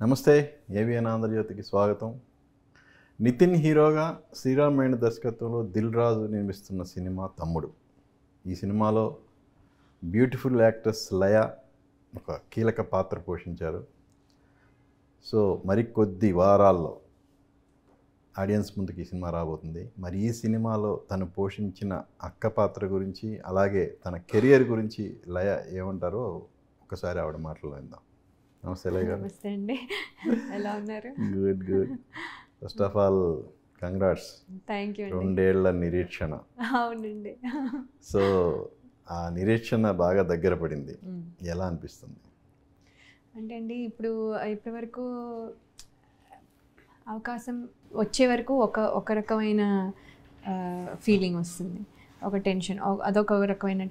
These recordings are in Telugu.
నమస్తే, ఏవిఎన్ ఆంధ్రజ్యోతికి స్వాగతం. నితిన్ హీరోగా శ్రీరామ్ మేణ దర్శకత్వంలో దిల్ రాజు నిర్మిస్తున్న సినిమా తమ్ముడు. ఈ సినిమాలో బ్యూటిఫుల్ యాక్ట్రెస్ లయ ఒక కీలక పాత్ర పోషించారు. సో మరికొద్ది వారాల్లో ఆడియన్స్ ముందుకు ఈ సినిమా రాబోతుంది. మరి ఈ సినిమాలో తను పోషించిన అక్క పాత్ర గురించి, అలాగే తన కెరియర్ గురించి లయ ఏమంటారో ఒకసారి ఆవిడ మాటలు విందాం. నమస్తే లయ గారు. నమస్తే అండి, ఎలా ఉన్నారు? Good good. First of all congrats. Thank you. 2 ఏళ్ల నిరీక్షణ. అవునండి. సో ఆ నిరీక్షణ బాగా దగ్గర పడింది. ఎలా అనిపిస్తుంది? అంటే అండి, ఇప్పటి వరకు అవకాశం వచ్చే వరకు ఒక రకమైన ఫీలింగ్ వస్తుంది, ఒక టెన్షన్, అదొక రకమైన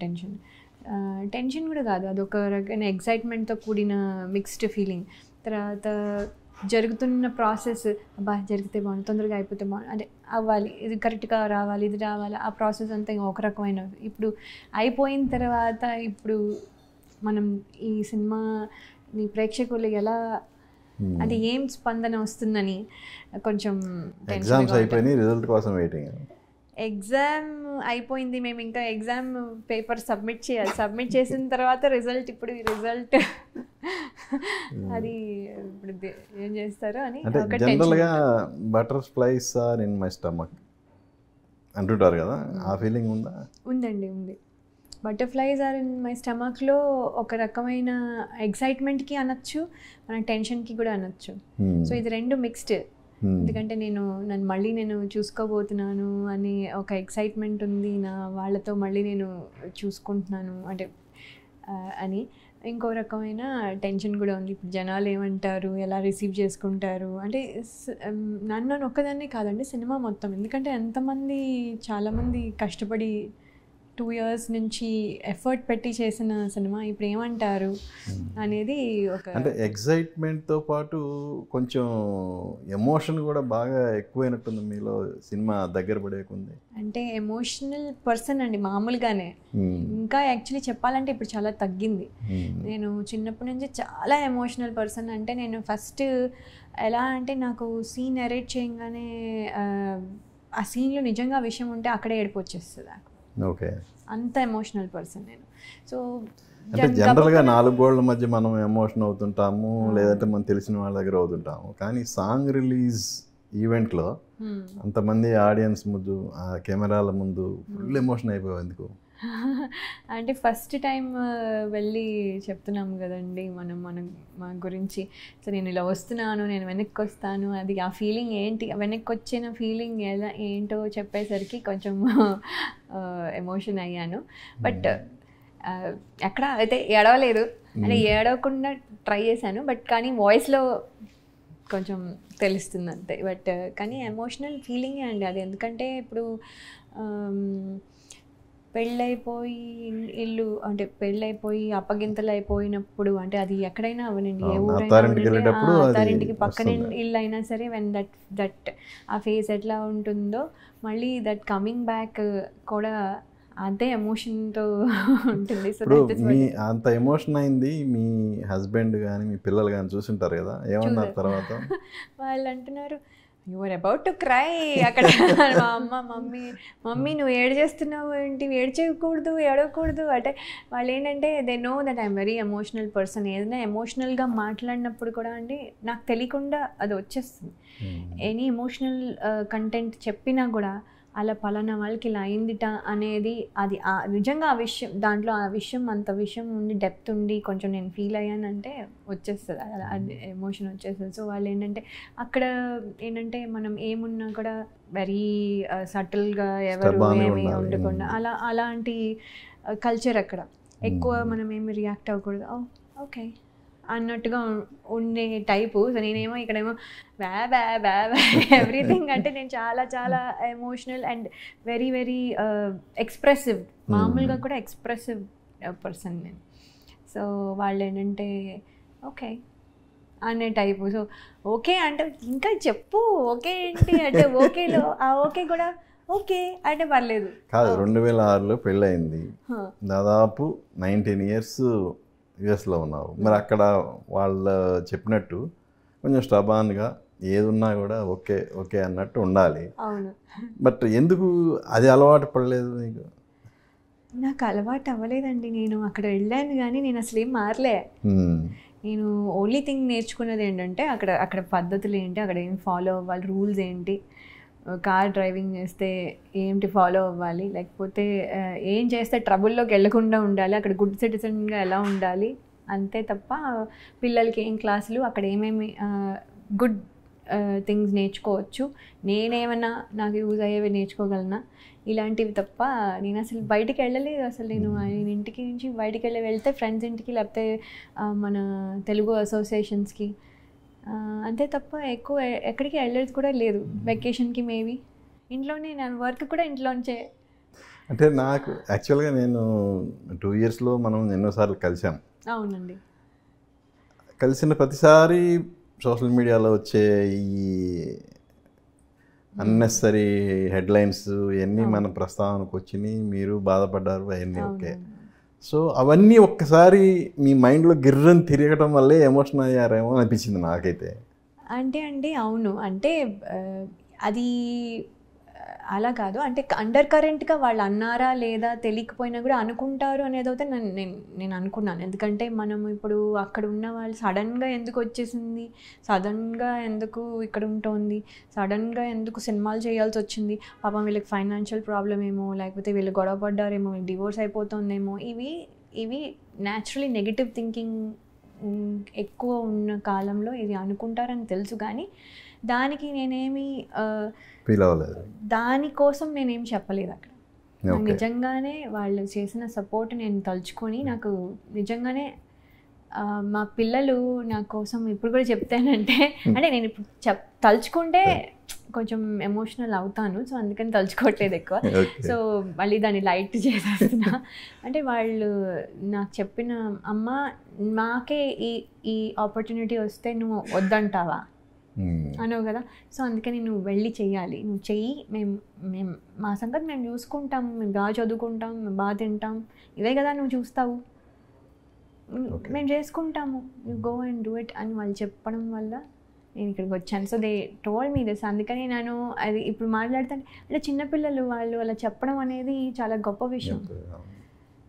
టెన్షన్ కూడా కాదు, అదొక రకమైన ఎగ్జైట్మెంట్తో కూడిన మిక్స్డ్ ఫీలింగ్. తర్వాత జరుగుతున్న ప్రాసెస్, జరిగితే బాగుంది, తొందరగా అయిపోతే బాగుంది, అంటే అవ్వాలి, ఇది కరెక్ట్గా రావాలి, ఇది రావాలి, ఆ ప్రాసెస్ అంతా ఇంకా ఒక రకమైన. ఇప్పుడు అయిపోయిన తర్వాత ఇప్పుడు మనం ఈ సినిమాని ప్రేక్షకులు ఎలా, అంటే ఏం స్పందన వస్తుందని కొంచెం ఎగ్జామ్స్ అయిపోయినాయి, రిజల్ట్ కోసం వెయిటింగ్. ఎగ్జామ్ అయిపోయింది, మేము ఇంకా ఎగ్జామ్ పేపర్ సబ్మిట్ చేయాలి. సబ్మిట్ చేసిన తర్వాత రిజల్ట్, ఇప్పుడు ఈ రిజల్ట్ అది ఇప్పుడు ఏం చేస్తారో అని. జనరల్గా butterflies are in my stomach అంటుంటారు కదా, ఆ ఫీలింగ్ ఉందా? ఉందండి, ఉంది. బటర్ఫ్లైస్ ఆర్ ఇన్ మై స్టమక్లో ఒక రకమైన ఎగ్జైట్మెంట్కి అనొచ్చు, మన టెన్షన్కి కూడా అనొచ్చు. సో ఇది రెండు మిక్స్డ్. ఎందుకంటే నేను చూసుకోబోతున్నాను అని ఒక ఎక్సైట్మెంట్ ఉంది, నా వాళ్ళతో మళ్ళీ నేను చూసుకుంటున్నాను అంటే అని. ఇంకో రకమైన టెన్షన్ కూడా ఉంది, ఇప్పుడు జనాలు ఏమంటారు, ఎలా రిసీవ్ చేసుకుంటారు, అంటే నన్ను ఒక్కదాన్నే కాదండి, సినిమా మొత్తం. ఎందుకంటే చాలామంది కష్టపడి 2 years నుంచి ఎఫర్ట్ పెట్టి చేసిన సినిమా, ఇప్పుడు ఏమంటారు అనేది ఒక, అంటే ఎగ్జైట్మెంట్తో పాటు కొంచెం ఎమోషన్ కూడా బాగా ఎక్కువైనట్టుంది మీలో సినిమా దగ్గర పడేకుంది. అంటే ఎమోషనల్ పర్సన్ అండి మామూలుగానే. ఇంకా యాక్చువల్లీ చెప్పాలంటే ఇప్పుడు చాలా తగ్గింది. నేను చిన్నప్పటి నుంచి చాలా ఎమోషనల్ పర్సన్. అంటే నేను ఫస్ట్ ఎలా అంటే, నాకు సీన్ నెరేట్ చేయగానే ఆ సీన్లో నిజంగా విషయం ఉంటే అక్కడే ఏడుపు వచ్చేస్తుంది నాకు. ఓకే, అంత ఎమోషనల్ పర్సన్ నేను. సో అంటే జనరల్గా 4 గోళ్ల మధ్య మనం ఎమోషన్ అవుతుంటాము, లేదంటే మనం తెలిసిన వాళ్ళ దగ్గర అవుతుంటాము. కానీ సాంగ్ రిలీజ్ ఈవెంట్లో అంతమంది ఆడియన్స్ ముందు, ఆ కెమెరాల ముందు ఫుల్ ఎమోషన్ అయిపోయావు ఎందుకు? అంటే ఫస్ట్ టైం వెళ్ళి చెప్తున్నాము కదండి మా గురించి. సో నేను ఇలా వస్తున్నాను, నేను వెనక్కి వస్తాను, అది ఆ ఫీలింగ్ ఏంటి, వెనక్కి వచ్చిన ఫీలింగ్ ఏంటో చెప్పేసరికి కొంచెం ఎమోషన్ అయ్యాను. బట్ ఎక్కడ అయితే ఏడవలేదు, అంటే ఏడవకుండా ట్రై చేశాను, బట్ కానీ వాయిస్లో కొంచెం తెలుస్తుంది అంతే. బట్ కానీ ఎమోషనల్ ఫీలింగే అండి అది. ఎందుకంటే ఇప్పుడు పెళ్ళైపోయి ఇల్లు, అంటే పెళ్ళైపోయి అప్పగింతలు అయిపోయినప్పుడు, అంటే అది ఎక్కడైనా అవనండి, ఏ ఊరైనా అత్తారింటికి పక్కన ఇల్లు అయినా సరే, వెన్ దట్ ఆ ఫేస్ ఎట్లా ఉంటుందో, మళ్ళీ దట్ కమింగ్ బ్యాక్ కూడా అంతే ఎమోషన్తో ఉంటుంది. సో మీ అంత ఎమోషన్ అయింది మీ హస్బెండ్ కానీ మీ పిల్లలు కానీ చూసుంటారు కదా, ఏమన్నారు తర్వాత? వాళ్ళు అంటున్నారు, you are about to cry. అక్కడ మా మమ్మీ నువ్వు ఏడ్చేస్తున్నావు ఏంటి, ఏడవకూడదు అంటే. వాళ్ళు ఏంటంటే they know that I'm very emotional person. ఏదైనా ఎమోషనల్గా మాట్లాడినప్పుడు కూడా అండి నాకు తెలియకుండా అది వచ్చేస్తుంది. ఎనీ ఎమోషనల్ కంటెంట్ చెప్పినా కూడా అలా పలానా వాళ్ళకి ఇలా అయిందిట అనేది, అది నిజంగా ఆ విషయం, దాంట్లో ఆ విషయం, అంత విషయం ఉండి, డెప్త్ ఉండి కొంచెం నేను ఫీల్ అయ్యానంటే వచ్చేస్తుంది, అలా ఎమోషన్ వచ్చేస్తుంది. సో వాళ్ళు ఏంటంటే అక్కడ ఏంటంటే మనం ఏమున్నా కూడా వెరీ సటిల్గా, ఎవరు ఏమి ఉండకుండా అలాంటి కల్చర్ అక్కడ. ఎక్కువ మనం ఏమి రియాక్ట్ అవ్వకూడదు, ఓకే అన్నట్టుగా ఉండే టైపు. సో నేనేమో ఇక్కడేమో బ్యా ఎవ్రీథింగ్. అంటే నేను చాలా ఎమోషనల్ అండ్ వెరీ ఎక్స్ప్రెసివ్, మామూలుగా కూడా ఎక్స్ప్రెసివ్ పర్సన్ నేను. సో వాళ్ళు ఏంటంటే ఓకే అనే టైపు. సో ఓకే అంటే ఇంకా చెప్పు, ఓకే ఏంటి అంటే, ఓకేలో ఆ ఓకే కూడా ఓకే అంటే పర్లేదు కాదు. 2006లో పెళ్ళయింది, దాదాపు 19 years యుఎస్లో ఉన్నావు. మరి అక్కడ వాళ్ళు చెప్పినట్టు కొంచెం స్టబాన్గా ఏదున్నా కూడా ఓకే ఓకే అన్నట్టు ఉండాలి. అవును. బట్ ఎందుకు అది అలవాటు పడలేదు నీకు? నాకు అలవాటు అవ్వలేదండి. నేను అక్కడ వెళ్ళాను కానీ నేను అసలు ఏం మారలే. నేను ఓన్లీ థింగ్ నేర్చుకున్నది ఏంటంటే అక్కడ అక్కడ పద్ధతులు ఏంటి, అక్కడ ఏం ఫాలో అవ్వాలి, రూల్స్ ఏంటి, కార్ డ్రైవింగ్ చేస్తే ఏంటి ఫాలో అవ్వాలి, లేకపోతే ఏం చేస్తే ట్రబుల్లోకి వెళ్ళకుండా ఉండాలి, అక్కడ గుడ్ సిటిజన్గా ఎలా ఉండాలి, అంతే తప్ప పిల్లలకి ఏం క్లాసులు, అక్కడ ఏమేమి గుడ్ థింగ్స్ నేర్చుకోవచ్చు, నేనేమన్నా నాకు యూజ్ అయ్యేవి నేర్చుకోగలనా, ఇలాంటివి తప్ప నేను అసలు బయటికి వెళ్ళలేదు. అసలు నేను ఆయన ఇంటికి నుంచి బయటికి వెళ్తే ఫ్రెండ్స్ ఇంటికి, లేకపోతే మన తెలుగు అసోసియేషన్స్కి, అంతే తప్ప ఎక్కువ ఎక్కడికి వెళ్ళేది కూడా లేదు. వెకేషన్కి మేబీ ఇంట్లోనే, నేను వర్క్ కూడా ఇంట్లోంచే. అంటే నాకు యాక్చువల్గా నేను 2 yearsలో మనం ఎన్నోసార్లు కలిసాం. అవునండి. కలిసిన ప్రతిసారి సోషల్ మీడియాలో వచ్చే ఈ అన్నెసరీ హెడ్లైన్స్ ఇవన్నీ మన ప్రస్తావనకు వచ్చినాయి, మీరు బాధపడ్డారు, అవన్నీ ఓకే. సో అవన్నీ ఒక్కసారి మీ మైండ్లో గిర్రని తిరగడం వల్లే ఎమోషన్ అయ్యారేమో అనిపించింది నాకైతే. అంటే అండి అవును, అంటే అది అలా కాదు, అంటే అండర్ కరెంట్గా వాళ్ళు అన్నారా లేదా తెలియకపోయినా కూడా అనుకుంటారు అనేది అయితే నేను అనుకున్నాను. ఎందుకంటే మనం ఇప్పుడు అక్కడ ఉన్న వాళ్ళు సడన్గా ఎందుకు వచ్చేసింది, సడన్గా ఎందుకు ఇక్కడ ఉంటుంది, సడన్గా ఎందుకు సినిమాలు చేయాల్సి వచ్చింది, పాపం వీళ్ళకి ఫైనాన్షియల్ ప్రాబ్లం ఏమో, లేకపోతే వీళ్ళు గొడవ పడ్డారేమో, డివోర్స్ అయిపోతుందేమో, ఇవి న్యాచురలీ నెగిటివ్ థింకింగ్ ఎక్కువ ఉన్న కాలంలో ఇది అనుకుంటారని తెలుసు. కానీ దానికి నేనేమి ఫీల్ అవ్వలేదు, దానికోసం నేనేం చెప్పలేదు అక్కడ. నిజంగానే వాళ్ళు చేసిన సపోర్ట్ నేను తలుచుకొని, నాకు నిజంగానే మా పిల్లలు నా కోసం ఇప్పుడు కూడా చెప్తానంటే, అంటే నేను ఇప్పుడు తలుచుకుంటే కొంచెం ఎమోషనల్ అవుతాను, సో అందుకని తలుచుకోవట్లేదు ఎక్కువ. సో మళ్ళీ దాన్ని లైట్ చేసేస్తున్నా. అంటే వాళ్ళు నాకు చెప్పిన, అమ్మ మాకే ఈ ఆపర్చునిటీ వస్తే నువ్వు వద్దంటావా అనవు కదా, సో అందుకని నువ్వు వెళ్ళి చెయ్యాలి, నువ్వు చెయ్యి, మేము మా సంగతి మేము చూసుకుంటాం, మేము బాగా చదువుకుంటాం, మేము బాగా తింటాం, ఇవే కదా నువ్వు చూస్తావు, మేము చేసుకుంటాము, you go and do it అని వాళ్ళు చెప్పడం వల్ల నేను ఇక్కడికి వచ్చాను. So they told me this. అందుకని నేను అది ఇప్పుడు మాట్లాడుతాను అంటే చిన్నపిల్లలు వాళ్ళు అలా చెప్పడం అనేది చాలా గొప్ప విషయం.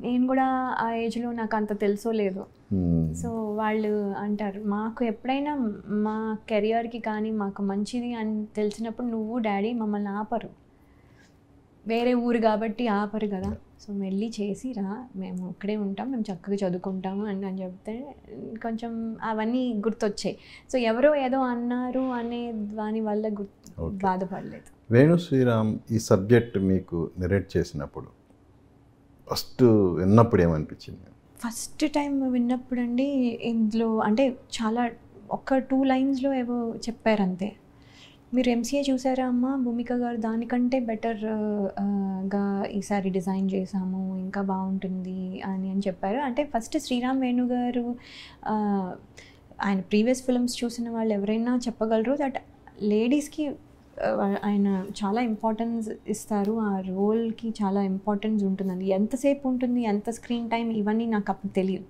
నేను కూడా ఆ ఏజ్లో నాకు అంత తెలుసో లేదో. సో వాళ్ళు అంటారు, మాకు ఎప్పుడైనా మా కెరియర్కి కానీ మాకు మంచిది అని తెలిసినప్పుడు నువ్వు డాడీ మమ్మల్ని ఆపరు, వేరే ఊరు కాబట్టి ఆపరు కదా, సో వెళ్ళి చేసి రా, మేము ఇక్కడే ఉంటాం, మేము చక్కగా చదువుకుంటాము అని చెప్తే కొంచెం అవన్నీ గుర్తొచ్చాయి. సో ఎవరో ఏదో అన్నారు అనే దాని వల్ల బాధపడలేదు. వేణు శ్రీరామ్ ఈ సబ్జెక్ట్ మీకు నెరేట్ చేసినప్పుడు ఫస్ట్ విన్నప్పుడు ఏమనిపించింది? ఫస్ట్ టైం విన్నప్పుడు అండి, ఇందులో అంటే చాలా 1-2 లైన్స్లో ఏవో చెప్పారు అంతే. మీరు ఎంసీఏ చూసారా అమ్మ భూమిక గారు, దానికంటే బెటర్గా ఈసారి డిజైన్ చేసాము, ఇంకా బాగుంటుంది అని చెప్పారు. అంటే ఫస్ట్ శ్రీరామ్ వేణు గారు, ఆయన ప్రీవియస్ ఫిల్మ్స్ చూసిన వాళ్ళు ఎవరైనా చెప్పగలరు దట్ లేడీస్కి ఆయన చాలా ఇంపార్టెన్స్ ఇస్తారు, ఆ రోల్కి చాలా ఇంపార్టెన్స్ ఉంటుందండి. ఎంతసేపు ఉంటుంది, ఎంత స్క్రీన్ టైం, ఇవన్నీ నాకు అప్పుడు తెలియదు,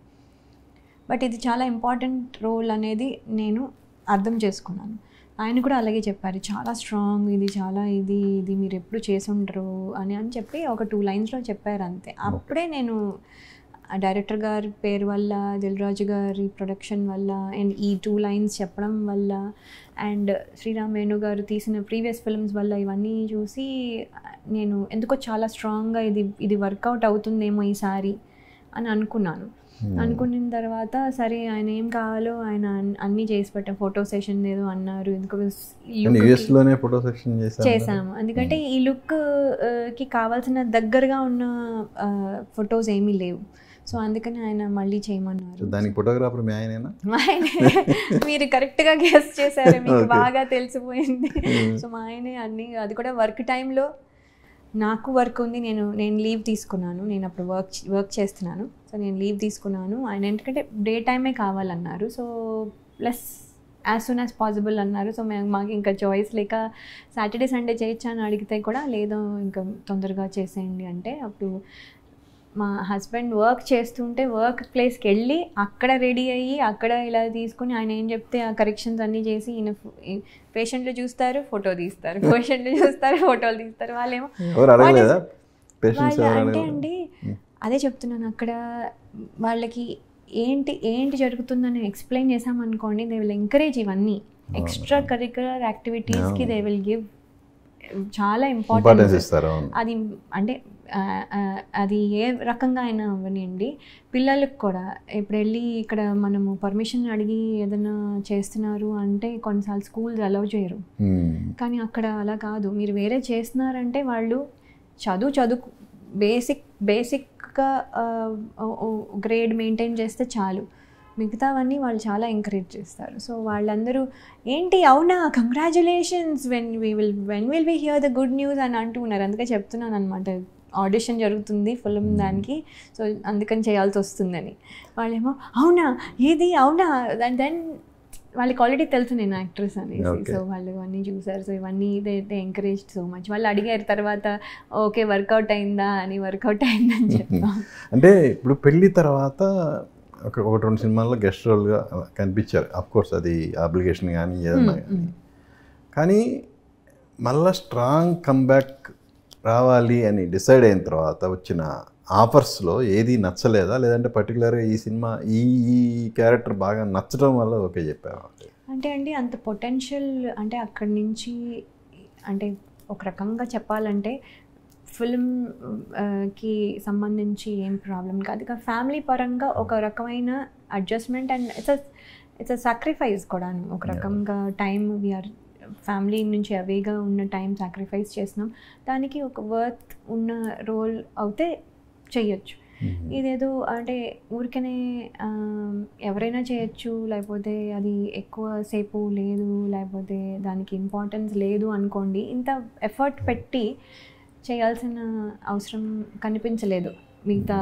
బట్ ఇది చాలా ఇంపార్టెంట్ రోల్ అనేది నేను అర్థం చేసుకున్నాను. ఆయన కూడా అలాగే చెప్పారు, చాలా స్ట్రాంగ్, ఇది చాలా ఇది మీరు ఎప్పుడు చేసి ఉండరు అని చెప్పి 1-2 లైన్స్లో చెప్పారు అంతే. అప్పుడే నేను డైరెక్టర్ గారి పేరు వల్ల, దిల్ రాజు గారి ప్రొడక్షన్ వల్ల, అండ్ ఈ 2 లైన్స్ చెప్పడం వల్ల, అండ్ శ్రీరామ్ వేణు గారు తీసిన ప్రీవియస్ ఫిల్మ్స్ వల్ల ఇవన్నీ చూసి నేను ఎందుకో చాలా స్ట్రాంగ్గా ఇది వర్కౌట్ అవుతుందేమో ఈసారి అని అనుకున్నాను. అనుకున్న తర్వాత సరే ఆయన ఏం కావాలో ఆయన అన్నీ చేసి పెట్టాం. ఫోటో సెషన్ ఏదో అన్నారు, ఎందుకు చేసాము, ఎందుకంటే ఈ లుక్కి కావాల్సిన దగ్గరగా ఉన్న ఫొటోస్ ఏమీ లేవు, సో అందుకని ఆయన మళ్ళీ చేయమన్నారు. దానికి ఫోటోగ్రాఫర్ మీ ఆయనేనా? మీరు కరెక్ట్గా గెస్ చేశారు, మీకు బాగా తెలిసిపోయింది. సో మా ఆయనే అన్ని, అది కూడా వర్క్ టైంలో నాకు వర్క్ ఉంది, నేను లీవ్ తీసుకున్నాను, నేను అప్పుడు వర్క్ చేస్తున్నాను, సో నేను లీవ్ తీసుకున్నాను. ఆయన ఎందుకంటే డే టైమే కావాలన్నారు, so plus as soon as possible అన్నారు. సో మాకు ఇంకా చాయిస్ లేక సాటర్డే సండే చేయొచ్చా అని అడిగితే కూడా లేదు ఇంకా తొందరగా చేసేయండి అంటే, అప్పుడు మా హస్బెండ్ వర్క్ చేస్తుంటే వర్క్ ప్లేస్కి వెళ్ళి అక్కడ రెడీ అయ్యి అక్కడ ఇలా తీసుకుని ఆయన ఏం చెప్తే ఆ కరెక్షన్స్ అన్నీ చేసి ఈయన పేషెంట్లు చూస్తారు, ఫోటో తీస్తారు, పేషెంట్లు చూస్తారు, ఫోటోలు తీస్తారు. వాళ్ళేమో అంటే అండి అదే చెప్తున్నాను, అక్కడ వాళ్ళకి ఏంటి జరుగుతుందని ఎక్స్ప్లెయిన్ చేసామనుకోండి, దే విల్ ఎంకరేజ్ ఇవన్నీ ఎక్స్ట్రా కరిక్యులర్ యాక్టివిటీస్కి దే విల్ గివ్ చాలా ఇంపార్టెన్స్ ఇస్తారు. అది అంటే అది ఏ రకంగా అయినా అవ్వనివ్వండి, పిల్లలకు కూడా ఇప్పుడు వెళ్ళి ఇక్కడ మనము పర్మిషన్ అడిగి ఏదైనా చేస్తున్నారు అంటే కొన్నిసార్లు స్కూల్స్ అలౌ చేయరు. కానీ అక్కడ అలా కాదు, మీరు వేరే చేస్తున్నారంటే వాళ్ళు చదువు బేసిక్గా గ్రేడ్ మెయింటైన్ చేస్తే చాలు, మిగతావన్నీ వాళ్ళు చాలా ఎంకరేజ్ చేస్తారు. సో వాళ్ళందరూ ఏంటి అవునా congratulations when will we hear the good news అని అంటున్నారు. అందుకే చెప్తున్నాను అనమాట, ఆడిషన్ జరుగుతుంది ఫిల్మ్ దానికి, సో అందుకని చేయాల్సి వస్తుందని. వాళ్ళేమో అవునా ఇది అవునా, దెన్ వాళ్ళకి ఆల్రెడీ తెలుసు నేను యాక్ట్రెస్ అనేసి, సో వాళ్ళు ఇవన్నీ చూసారు. సో ఇవన్నీ దే ఎంకరేజ్ సో మచ్. వాళ్ళు అడిగారు తర్వాత ఓకే వర్కౌట్ అయిందా అని, వర్కౌట్ అయిందని చెప్తాం. అంటే ఇప్పుడు పెళ్ళి తర్వాత ఒకటి రెండు సినిమాల్లో గెస్ట్ రోల్గా కనిపించారు, అఫ్కోర్స్ అది అప్లికేషన్ కానీ ఏదన్నా కానీ మళ్ళీ స్ట్రాంగ్ కమ్బ్యాక్ రావాలి అని డిసైడ్ అయిన తర్వాత వచ్చిన ఆఫర్స్లో ఏది నచ్చలేదా, లేదంటే పర్టికులర్గా ఈ సినిమా ఈ క్యారెక్టర్ బాగా నచ్చడం వల్ల ఓకే చెప్పారు? అంటే అండి అంత పొటెన్షియల్ అంటే అక్కడి నుంచి అంటే ఒక రకంగా చెప్పాలంటే ఫిల్మ్కి సంబంధించి ఏం ప్రాబ్లం కాదు, ఇక ఫ్యామిలీ పరంగా ఒక రకమైన adjustment and it's a sacrifice కూడా. ఒక రకంగా టైం వీఆర్ ఫ్యామిలీ నుంచి అవేగా ఉన్న టైం సాక్రిఫైస్ చేసినాం, దానికి ఒక వర్త్ ఉన్న రోల్ అయితే చెయ్యొచ్చు. ఇదేదో అంటే ఊరికనే ఎవరైనా చేయొచ్చు, లేకపోతే అది ఎక్కువ సేపు లేదు, లేకపోతే దానికి ఇంపార్టెన్స్ లేదు అనుకోండి, ఇంత ఎఫర్ట్ పెట్టి చేయాల్సిన అవసరం కనిపించలేదు మిగతా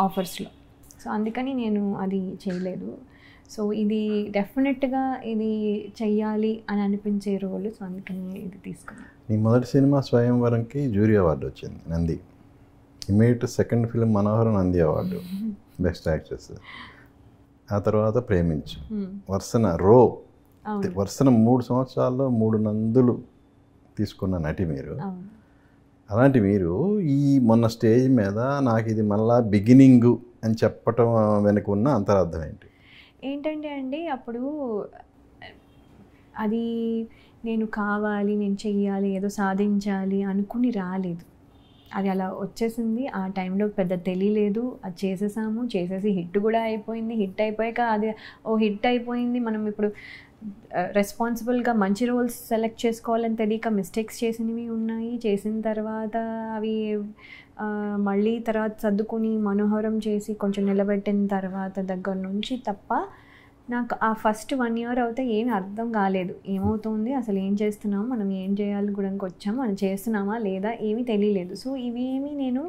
ఆఫర్స్లో. సో అందుకని నేను అది చేయలేదు. సో ఇది డెఫినెట్గా ఇది చెయ్యాలి అని అనిపించే రోల్, సో అందుకని ఇది తీసుకున్నాను. నీ మొదటి సినిమా స్వయంవరంకి జ్యూరీ అవార్డు వచ్చింది, నంది. ఇమీడియట్ సెకండ్ ఫిలిం మనోహరం నంది అవార్డు బెస్ట్ యాక్ట్రెస్. ఆ తర్వాత ప్రేమించు, వరుసన వరుసన 3 సంవత్సరాల్లో 3 నందులు తీసుకున్న నటి మీరు. అలాంటి మీరు ఈ మొన్న స్టేజ్ మీద నాకు ఇది మళ్ళా బిగినింగు అని చెప్పటం వెనుక ఉన్న అంతరార్థం ఏంటంటే అండి, అప్పుడు అది నేను కావాలి, నేను చెయ్యాలి, ఏదో సాధించాలి అనుకుని రాలేదు, అది అలా వచ్చేసింది. ఆ టైంలో పెద్ద తెలియలేదు, అది చేసేసి హిట్ కూడా అయిపోయింది. హిట్ అయిపోయాక అది హిట్ అయిపోయింది, మనం ఇప్పుడు రెస్పాన్సిబుల్గా మంచి రోల్స్ సెలెక్ట్ చేసుకోవాలని తెలియక మిస్టేక్స్ చేసినవి ఉన్నాయి. చేసిన తర్వాత అవి మళ్ళీ తర్వాత సర్దుకుని మనోహరం చేసి కొంచెం నిలబెట్టిన తర్వాత దగ్గర నుంచి తప్ప నాకు ఆ ఫస్ట్ 1 year అయితే ఏమీ అర్థం కాలేదు, ఏమవుతుంది అసలు, ఏం చేస్తున్నాము, మనం ఏం చేయాలి కూడా వచ్చాము, మనం చేస్తున్నామా లేదా ఏమీ తెలియలేదు. సో ఇవేమీ నేను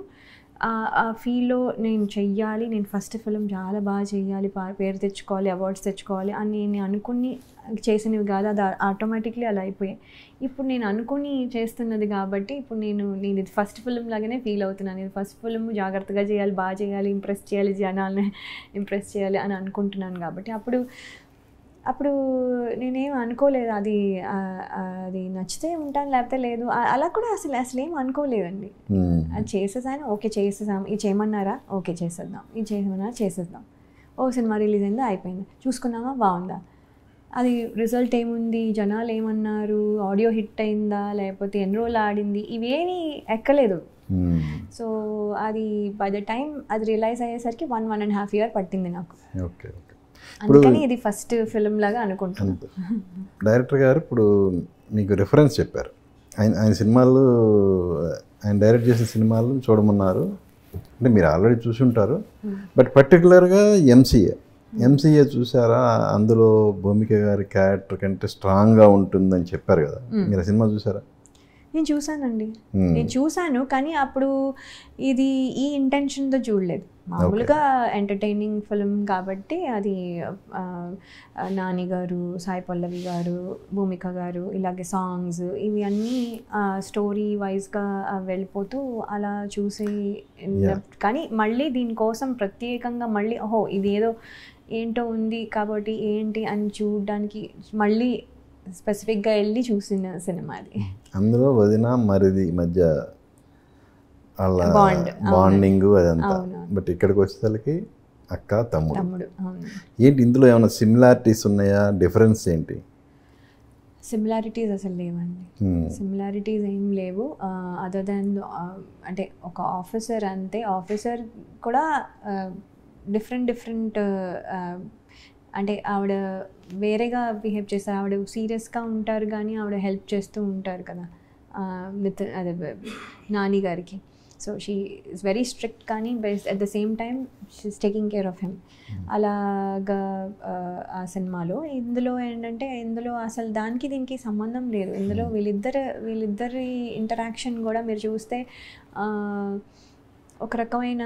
ఆ ఫీల్లో నేను చెయ్యాలి, నేను ఫస్ట్ ఫిలిం చాలా బాగా చెయ్యాలి, పేరు తెచ్చుకోవాలి, అవార్డ్స్ తెచ్చుకోవాలి అని నేను అనుకుని చేసినవి కాదు, అది ఆటోమేటిక్లీ అలా అయిపోయాయి. ఇప్పుడు నేను అనుకుని చేస్తున్నది కాబట్టి ఇప్పుడు నేను ఇది ఫస్ట్ ఫిలిం లాగానే ఫీల్ అవుతున్నాను. ఇది ఫస్ట్ ఫిలిం జాగ్రత్తగా చేయాలి, బాగా చేయాలి, ఇంప్రెస్ చేయాలి, జనాల్ని ఇంప్రెస్ చేయాలి అని అనుకుంటున్నాను. కాబట్టి అప్పుడు నేనేం అనుకోలేదు, అది నచ్చితే ఉంటాను లేకపోతే లేదు, అలా కూడా అసలు ఏం అనుకోలేదండి. అది చేసేసాను, ఓకే చేసేసాం, ఇది చేయమన్నారా, ఓకే చేసేద్దాం, ఇది చేయమన్నారా చేసేద్దాం, సినిమా రిలీజ్ అయిందా అయిపోయింది, చూసుకున్నామా బాగుందా, అది రిజల్ట్ ఏముంది, జనాలు ఏమన్నారు, ఆడియో హిట్ అయిందా, లేకపోతే ఎన్ని రోజులు ఆడింది, ఇవేమీ ఎక్కలేదు. సో అది బై ద టైం అది రియలైజ్ అయ్యేసరికి 1.5 years పట్టింది నాకు. అందుకని ఇది ఫస్ట్ ఫిలిం లాగా అనుకుంటున్నాను. డైరెక్టర్ గారు ఇప్పుడు మీకు రిఫరెన్స్ చెప్పారు, ఆయన సినిమాలు, ఆయన డైరెక్ట్ చేసిన సినిమాలు చూడమన్నారు. అంటే మీరు ఆల్రెడీ చూసి ఉంటారు, బట్ పర్టికులర్గా ఎంసీఏ చూసారా? అందులో భూమిక గారి క్యారెక్టర్ కంటే స్ట్రాంగ్గా ఉంటుందని చెప్పారు కదా, మీరు ఆ సినిమా చూసారా? నేను చూసానండి, నేను చూసాను, కానీ అప్పుడు ఇది ఈ ఇంటెన్షన్తో చూడలేదు. మామూలుగా ఎంటర్టైనింగ్ ఫిల్మ్ కాబట్టి అది నాని గారు, సాయి పల్లవి గారు, భూమిక గారు, ఇలాగే సాంగ్స్ ఇవి అన్నీ స్టోరీ వైజ్గా వెళ్ళిపోతూ అలా చూసి కానీ మళ్ళీ దీనికోసం ప్రత్యేకంగా మళ్ళీ ఓహో ఇది ఏదో ఏంటో ఉంది కాబట్టి ఏంటి అని చూడడానికి మళ్ళీ స్పెసిఫిక్గా వెళ్ళి చూసిన సినిమా అది. అందులో వదిన మరిది మధ్య వాళ్ళ బాండింగ్ అదంతా. బట్ ఇక్కడికి వచ్చేసరికి అక్క తమ్ముడు. ఏంటి ఇందులో ఏమైనా సిమిలారిటీస్ ఉన్నాయా, డిఫరెన్స్ ఏంటి? సిమిలారిటీస్ అసలు లేవండి. సిమిలారిటీస్ ఏం లేవు అదర్ దాన్ అంటే ఒక ఆఫీసర్ అంతే. ఆఫీసర్ కూడా డిఫరెంట్ అంటే ఆవిడ వేరేగా బిహేవ్ చేస్తారు. ఆవిడ సీరియస్గా ఉంటారు కానీ ఆవిడ హెల్ప్ చేస్తూ ఉంటారు కదా అదే నాని గారికి. So she is very strict కానీ at the same time she is taking care of him. అలాగా ఆ సినిమాలో. ఇందులో ఏంటంటే ఇందులో అసలు దానికి దీనికి సంబంధం లేదు. ఇందులో వీళ్ళిద్దరి ఇంటరాక్షన్ కూడా మీరు చూస్తే ఒక రకమైన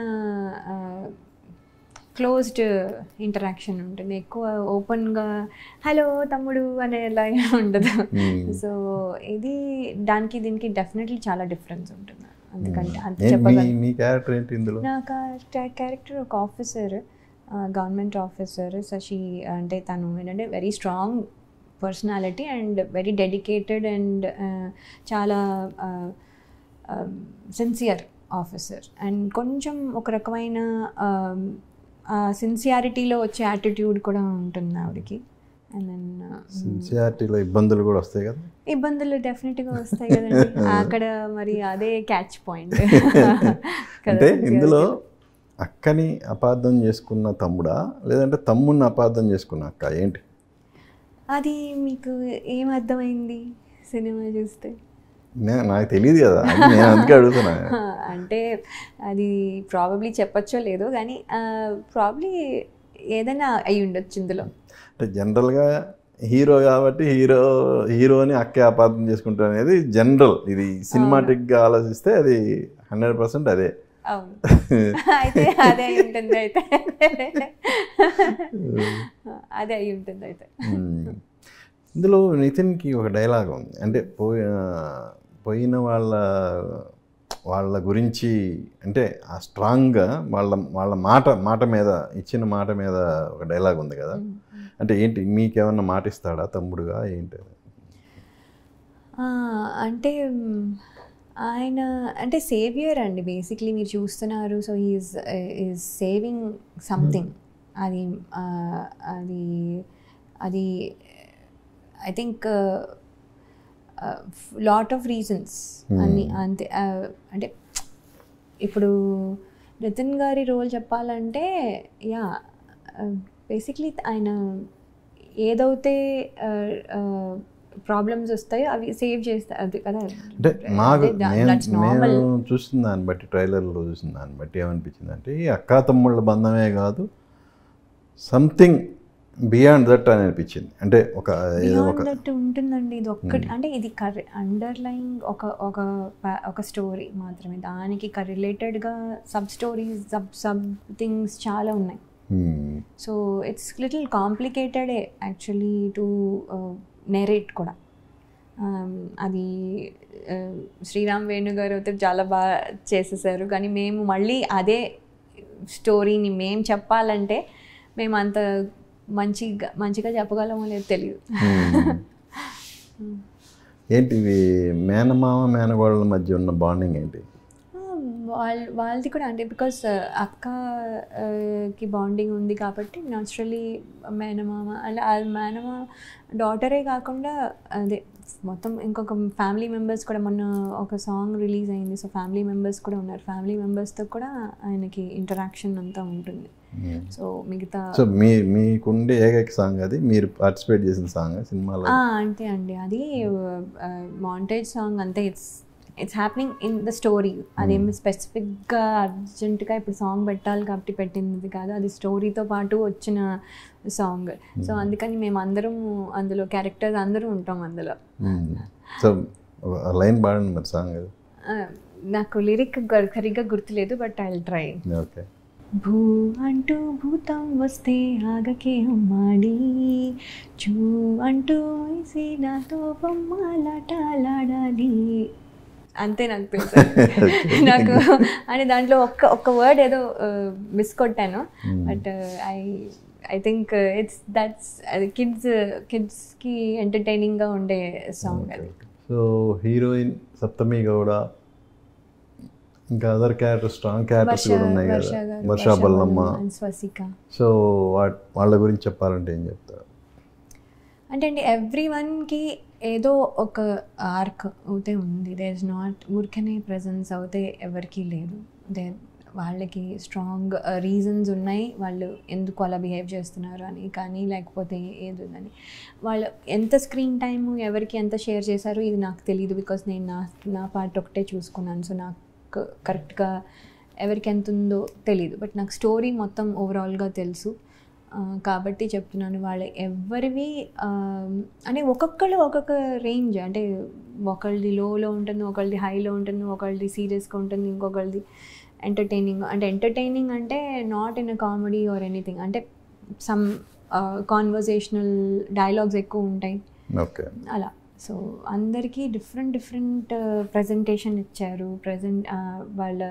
క్లోజ్డ్ ఇంటరాక్షన్ ఉంటుంది. ఎక్కువ ఓపెన్గా హలో తమ్ముడు అనేలా ఉండదు. సో ఇది దానికి దీనికి డెఫినెట్లీ చాలా డిఫరెన్స్ ఉంటుంది. అందుకంటే అంత చెప్పగలను. నా క్యారెక్టర్ ఒక ఆఫీసర్, గవర్నమెంట్ ఆఫీసర్. సో అంటే తను ఏంటంటే very strong personality and very dedicated and చాలా సిన్సియర్ ఆఫీసర్. అండ్ కొంచెం ఒక రకమైన సిన్సియారిటీలో వచ్చే యాటిట్యూడ్ కూడా ఉంటుంది ఆవిడకి. అండ్ దెన్ సిన్సియారిటీలో ఇబ్బందులు కూడా వస్తాయి కదా. ఇబ్బందులు డెఫినెట్గా వస్తాయి కదండి. అక్కడ మరి అదే క్యాచ్ పాయింట్. అంటే ఇందులో అక్కని అపార్థం చేసుకున్న తమ్ముడా లేదంటే తమ్ముడిని అపార్థం చేసుకున్న అక్క ఏంటి? అది మీకు ఏం అర్థమైంది సినిమా చూస్తే? నాకు తెలియదు కదా, నేను అందుకే అడుగుతున్నా. అంటే అది ప్రాబబ్లీ చెప్పచ్చో లేదో కానీ ప్రాబ్లీ ఏదైనా అయి ఉండొచ్చు ఇందులో. అంటే జనరల్గా హీరో కాబట్టి హీరోని అక్కే అపార్థం చేసుకుంటారు అనేది జనరల్. ఇది సినిమాటిక్గా ఆలోచిస్తే అది 100% అదే. అవును, అయితే అదే అయి ఉంటుంది. అయితే అదే అయి ఉంటుంది. అయితే ఇందులో నితిన్కి ఒక డైలాగ్ ఉంది. అంటే పోయిన వాళ్ళ గురించి అంటే ఆ స్ట్రాంగ్గా వాళ్ళ మాట మీద ఇచ్చిన మాట మీద ఒక డైలాగ్ ఉంది కదా. అంటే ఏంటి మీకేమన్నా మాట ఇస్తాడా తమ్ముడుగా ఏంటి? అంటే ఆయన అంటే సేవియర్ అండి బేసిక్లీ మీరు చూస్తున్నారు. So is saving something. అది అది అది I think lot of reasons అన్ని అంతే. అంటే ఇప్పుడు నితిన్ గారి రోల్ చెప్పాలంటే యా బేసిక్లీ ఆయన ఏదైతే ప్రాబ్లమ్స్ వస్తాయో అవి సేవ్ చేస్తారు. అది కదా. అంటే మాకు నేను చూసిన దాన్ని బట్టి ట్రైలర్లో చూసిన దాన్ని బట్టి ఏమనిపించింది అంటే ఈ అక్కా తమ్ముళ్ళ బంధమే కాదు సంథింగ్ బియాండ్ దట్ అని అనిపించింది. అంటే దట్ ఉంటుందండి. ఇది ఒక్కటి అంటే ఇది అండర్లైన్ ఒక స్టోరీ మాత్రమే. దానికి రిలేటెడ్గా సబ్ స్టోరీస్ సబ్ థింగ్స్ చాలా ఉన్నాయి. So it's little complicated actually to narrate కూడా. అది శ్రీరామ్ వేణు గారు అయితే చాలా బాగా చేసేసారు. కానీ మేము మళ్ళీ అదే స్టోరీని మేము చెప్పాలంటే మేము అంత మంచిగా చెప్పగలమో లేదు తెలియదు. ఏంటి మేనమామ మేనగోళ్ళ మధ్య ఉన్న బాండింగ్ ఏంటి? వాళ్ళది కూడా అంటే బికాస్ అక్కకి బాండింగ్ ఉంది కాబట్టి న్యాచురలీ మేనమామ అలా మేనమామ డాటరే కాకుండా అదే మొత్తం ఇంకొక ఫ్యామిలీ మెంబర్స్ కూడా మొన్న ఒక సాంగ్ రిలీజ్ అయింది. సో ఫ్యామిలీ మెంబర్స్ కూడా ఉన్నారు. ఫ్యామిలీ మెంబర్స్తో కూడా ఆయనకి ఇంటరాక్షన్ అంతా ఉంటుంది. సో మిగతా సో మీకుండే ఏకైక సాంగ్ అది మీరు పార్టిసిపేట్ చేసిన సాంగ్ సినిమాలో? అంతే అండి, అది మాంటేజ్ సాంగ్ అంతే. It's happening in the story. అదేమి స్పెసిఫిక్గా అర్జెంటుగా ఇప్పుడు సాంగ్ పెట్టాలి కాబట్టి పెట్టింది కాదు. అది స్టోరీతో పాటు వచ్చిన సాంగ్. సో అందుకని మేము అందరం అందులో క్యారెక్టర్స్ అందరూ ఉంటాం అందులో. సో లైన్ పాడండి మరి సాంగ్. నాకు లిరిక్ సరిగ్గా గుర్తులేదు but I will try. Okay. భూ అంటూ భూతం వస్తే ఆగకే అమ్మాడి, చూ అంటూ వేసి నాతో బొమ్మలాటలాడాలి. అంతే నాకు తెలుసు. నాకు అంటే దాంట్లో ఒక్క వర్డ్ ఏదో మిస్ కొట్టాను. బట్ ఐ థింక్ దట్స్ అది కిడ్స్కి ఎంటర్టైనింగ్గా ఉండే సాంగ్ అది. సో హీరోయిన్ సప్తమి గౌడ, ఇంకా అదర్ క్యారెక్టర్ స్ట్రాంగ్ క్యారెక్టర్స్ కూడా ఉన్నాయి కదా, వర్ష బల్లమ్మ, స్వసిక. సో వాళ్ళ గురించి చెప్పాలంటే ఏం చెప్తారు? అంటే అండి ఎవ్రీ వన్కి ఏదో ఒక ఆర్క్ అవుతే ఉంది. దేర్ ఇస్ నాట్ ఊరికనే ప్రజెన్స్ అవుతే ఎవరికి లేదు. వాళ్ళకి స్ట్రాంగ్ రీజన్స్ ఉన్నాయి వాళ్ళు ఎందుకు అలా బిహేవ్ చేస్తున్నారు అని, కానీ లేకపోతే ఏది ఉందని. వాళ్ళు ఎంత స్క్రీన్ టైము ఎవరికి ఎంత షేర్ చేశారు ఇది నాకు తెలియదు, బికాస్ నేను నా పార్ట్ ఒకటే చూసుకున్నాను. సో నాకు కరెక్ట్గా ఎవరికి ఎంత ఉందో తెలీదు, బట్ నాకు స్టోరీ మొత్తం ఓవరాల్గా తెలుసు కాబట్టి చెప్తున్నాను. వాళ్ళు ఎవరివి అంటే ఒక్కొక్కళ్ళు ఒక్కొక్క రేంజ్, అంటే ఒకళ్ళది లోలో ఉంటుంది, ఒకళ్ళది హైలో ఉంటుంది, ఒకళ్ళది సీరియస్గా ఉంటుంది, ఇంకొకళ్ళది ఎంటర్టైనింగ్. అంటే ఎంటర్టైనింగ్ అంటే not in a comedy or anything, అంటే సమ్ కాన్వర్జేషనల్ డైలాగ్స్ ఎక్కువ ఉంటాయి అలా. సో అందరికీ డిఫరెంట్ ప్రజెంటేషన్ ఇచ్చారు. వాళ్ళ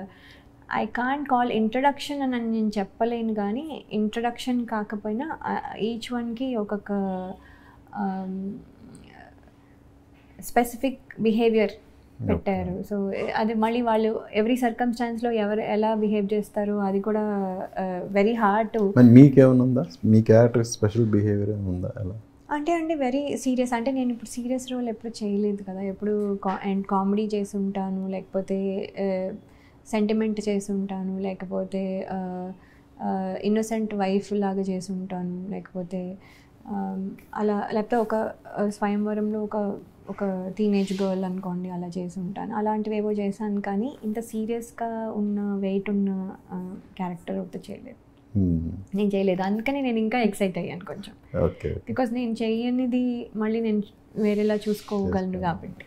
ఐ కాంట్ కాల్ ఇంట్రడక్షన్ అని నేను చెప్పలేను, కానీ ఇంట్రడక్షన్ కాకపోయినా ఈచ్ వన్కి ఒక్కొక్క స్పెసిఫిక్ బిహేవియర్ పెట్టారు. సో అది మళ్ళీ వాళ్ళు ఎవ్రీ సర్కమ్స్టాన్స్లో ఎవరు ఎలా బిహేవ్ చేస్తారు అది కూడా వెరీ హార్డ్ టు. మీకేమైనా ఉందా, మీ క్యారెక్టర్ స్పెషల్ బిహేవియర్ ఉందా? ఎలా అంటే వెరీ సీరియస్, అంటే నేను ఇప్పుడు సీరియస్ రోల్ ఎప్పుడు చేయలేదు కదా, ఎప్పుడు కామెడీ చేసి ఉంటాను, లేకపోతే సెంటిమెంట్ చేసి ఉంటాను, లేకపోతే ఇన్నోసెంట్ వైఫ్ లాగా చేసి ఉంటాను, లేకపోతే అలా, లేకపోతే ఒక స్వయంవరంలో ఒక టీనేజ్ గర్ల్ అనుకోండి అలా చేసి ఉంటాను. అలాంటివి ఏవో చేశాను, కానీ ఇంత సీరియస్గా ఉన్న వెయిట్ ఉన్న క్యారెక్టర్ ఒకటి చేయలేదు, నేను చేయలేదు. అందుకని నేను ఇంకా ఎక్సైట్ అయ్యాను కొంచెం, బికాస్ నేను చేయనిది మళ్ళీ నేను వేరేలా చూసుకోగలను కాబట్టి.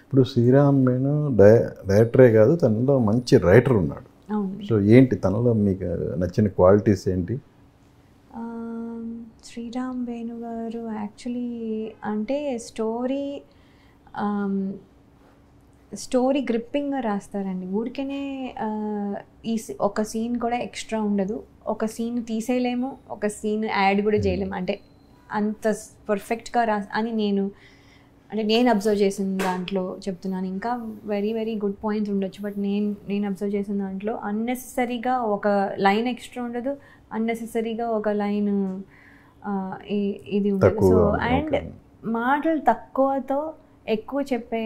ఇప్పుడు శ్రీరామ్ వేణు డైరెక్టరే కాదు, తనలో మంచి రైటర్ ఉన్నాడు. సో ఏంటి తనలో మీకు నచ్చిన క్వాలిటీస్ ఏంటి? శ్రీరామ్ వేణు గారు యాక్చువల్లీ అంటే స్టోరీ గ్రిప్పింగ్గా రాస్తారండి. ఊరికనే ఒక సీన్ కూడా ఎక్స్ట్రా ఉండదు, ఒక సీన్ తీసేయలేము, ఒక సీన్ యాడ్ కూడా చేయలేము, అంటే అంత పర్ఫెక్ట్గా అని నేను అబ్జర్వ్ చేసిన దాంట్లో చెప్తున్నాను. ఇంకా వెరీ గుడ్ పాయింట్స్ ఉండొచ్చు, బట్ నేను అబ్జర్వ్ చేసిన దాంట్లో అన్నెసెసరీగా ఒక లైన్ ఎక్స్ట్రా ఉండదు, అన్నెసెసరీగా ఒక లైన్ ఇది ఉండదు. సో అండ్ మాటలు తక్కువతో ఎక్కువ చెప్పే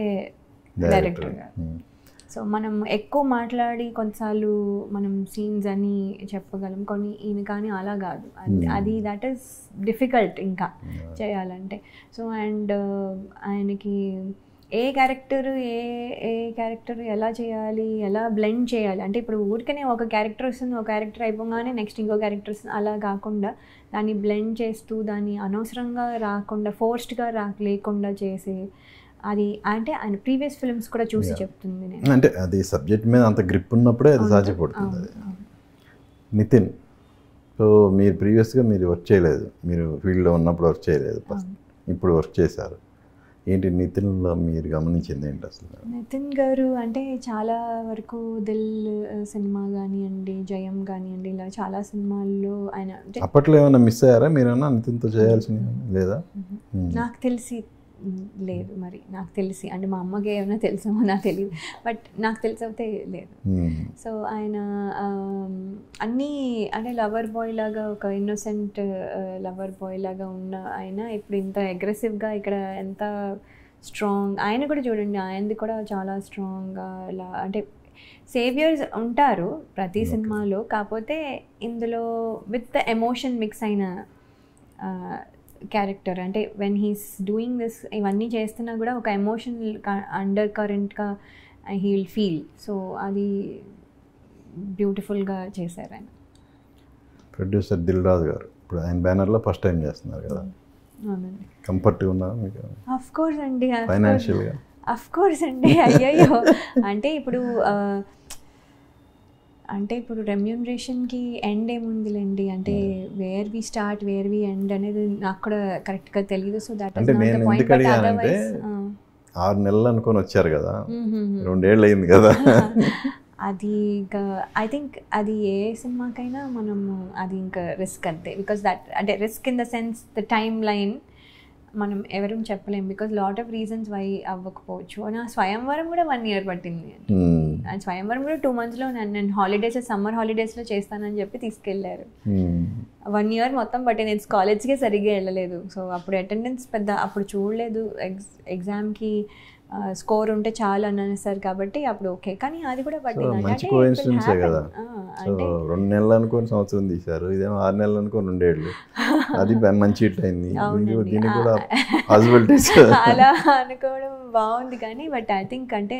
డైరెక్టర్ గారు. సో మనం ఎక్కువ మాట్లాడి కొన్నిసార్లు మనం సీన్స్ అని చెప్పగలం కొన్ని, ఈయన కానీ అలా కాదు, అది దట్ ఈస్ డిఫికల్ట్ ఇంకా చేయాలంటే. సో అండ్ ఆయనకి ఏ క్యారెక్టర్ ఎలా చేయాలి, ఎలా బ్లెండ్ చేయాలి, అంటే ఇప్పుడు ఊరికనే ఒక క్యారెక్టర్ వస్తుంది, ఒక క్యారెక్టర్ అయిపోగానే నెక్స్ట్ ఇంకో క్యారెక్టర్ వస్తుంది, అలా కాకుండా దాన్ని బ్లెండ్ చేస్తూ దాన్ని అనవసరంగా రాకుండా ఫోర్స్డ్గా లేకుండా చేసి అది, అంటే ఆయన ప్రీవియస్ ఫిల్మ్స్ కూడా చూసి చెప్తుంది నేను. అంటే అది సబ్జెక్ట్ మీద అంత గ్రిప్ ఉన్నప్పుడే అది సాధ్యపడుతుంది. నితిన్, సో మీరు ప్రీవియస్గా మీరు వర్క్ చేయలేదు, మీరు ఫీల్డ్లో ఉన్నప్పుడు వర్క్ చేయలేదు, ఇప్పుడు వర్క్ చేశారు. ఏంటి నితిన్లో మీరు గమనించింది ఏంటి అసలు? నితిన్ గారు అంటే చాలా వరకు దిల్ సినిమా కానివ్వండి, జయం కానివ్వండి, ఇలా చాలా సినిమాల్లో ఆయన అప్పట్లో ఏమైనా మిస్ అయ్యారా మీరేమన్నా నితిన్తో చేయాల్సింది లేదా? నాకు తెలిసి లేదు, మరి నాకు తెలిసి, అంటే మా అమ్మకి ఏమైనా తెలుసేమో నాకు తెలియదు, బట్ నాకు తెలిసైతే లేదు. సో ఆయన అన్నీ అంటే లవర్ బాయ్ లాగా, ఒక ఇన్నోసెంట్ లవర్ బాయ్ లాగా ఉన్న ఆయన ఇప్పుడు ఇంత అగ్రెసివ్గా ఇక్కడ ఎంత స్ట్రాంగ్, ఆయన కూడా చూడండి, ఆయనది కూడా చాలా స్ట్రాంగ్గా ఇలా, అంటే సేవియర్స్ ఉంటారు ప్రతి సినిమాలో, కాకపోతే ఇందులో విత్ ద ఎమోషన్ మిక్స్ అయిన క్యారెక్టర్. అంటే వెన్ హీస్ డూయింగ్ దిస్, ఇవన్నీ చేస్తున్నా కూడా ఒక ఎమోషన్ అండర్ కరెంట్గా హీ విల్ ఫీల్. సో అది బ్యూటిఫుల్గా చేశారు ఆయన. ప్రొడ్యూసర్ దిల్ రాజు గారు ఇప్పుడు ఆయన బ్యానర్లో ఫస్ట్ టైం చేస్తున్నారు కదా, అవునండి. కంఫర్ట్గా ఉన్నారా మీకు? అఫ్ కోర్స్ అండి, ఫైనాన్షియల్గా అఫ్ కోర్స్ అండి. అయ్యయ్యో, అంటే ఇప్పుడు అంటే ఇప్పుడు రెమ్యూనరేషన్కి ఎండ్ ఏముందిలేండి, అంటే where we start where we end అనేది నాకు కూడా కరెక్ట్గా తెలియదు. సో దట్ అంటే నేను ఎందుకు అడిగానంటే 6 నెలలు అనుకొని వచ్చారు కదా, 2 ఏళ్ళు అయింది కదా. అది ఇంకా ఐ థింక్ అది ఏ సినిమాకైనా మనము అది ఇంకా రిస్క్ అంతే. బికాస్ దట్ అంటే risk in the sense the time line మనం ఎవరూ చెప్పలేము. Because lot of reasons why అవ్వకపోవచ్చు. నా స్వయంవరం కూడా 1 year పట్టింది. అండ్ స్వయంవరం కూడా 2 monthsలో నేను హాలిడేస్ సమ్మర్ హాలిడేస్లో చేస్తానని చెప్పి తీసుకెళ్ళారు. 1 year మొత్తం పట్టింది. నేను కాలేజ్కే సరిగ్గా వెళ్ళలేదు. సో అప్పుడు అటెండెన్స్ పెద్ద అప్పుడు చూడలేదు. ఎగ్జామ్కి స్కోర్ ఉంటే చాలు అనేసారు కాబట్టి అప్పుడు ఓకే. కానీ అది కూడా పట్టింది. మంచి కోఇన్సిడెన్సే కదా. సో 2 నెలలు అనుకొని సంవత్సరం తీశారు, ఇదేమో 6 నెలలు అనుకొని 2 ఏళ్ళు. అది మంచి హిట్ అయింది. దీనికి కూడా పాసిబిలిటీస్ అలా అనుకోవడం బాగుంది. కానీ బట్ ఐ థింక్ అంటే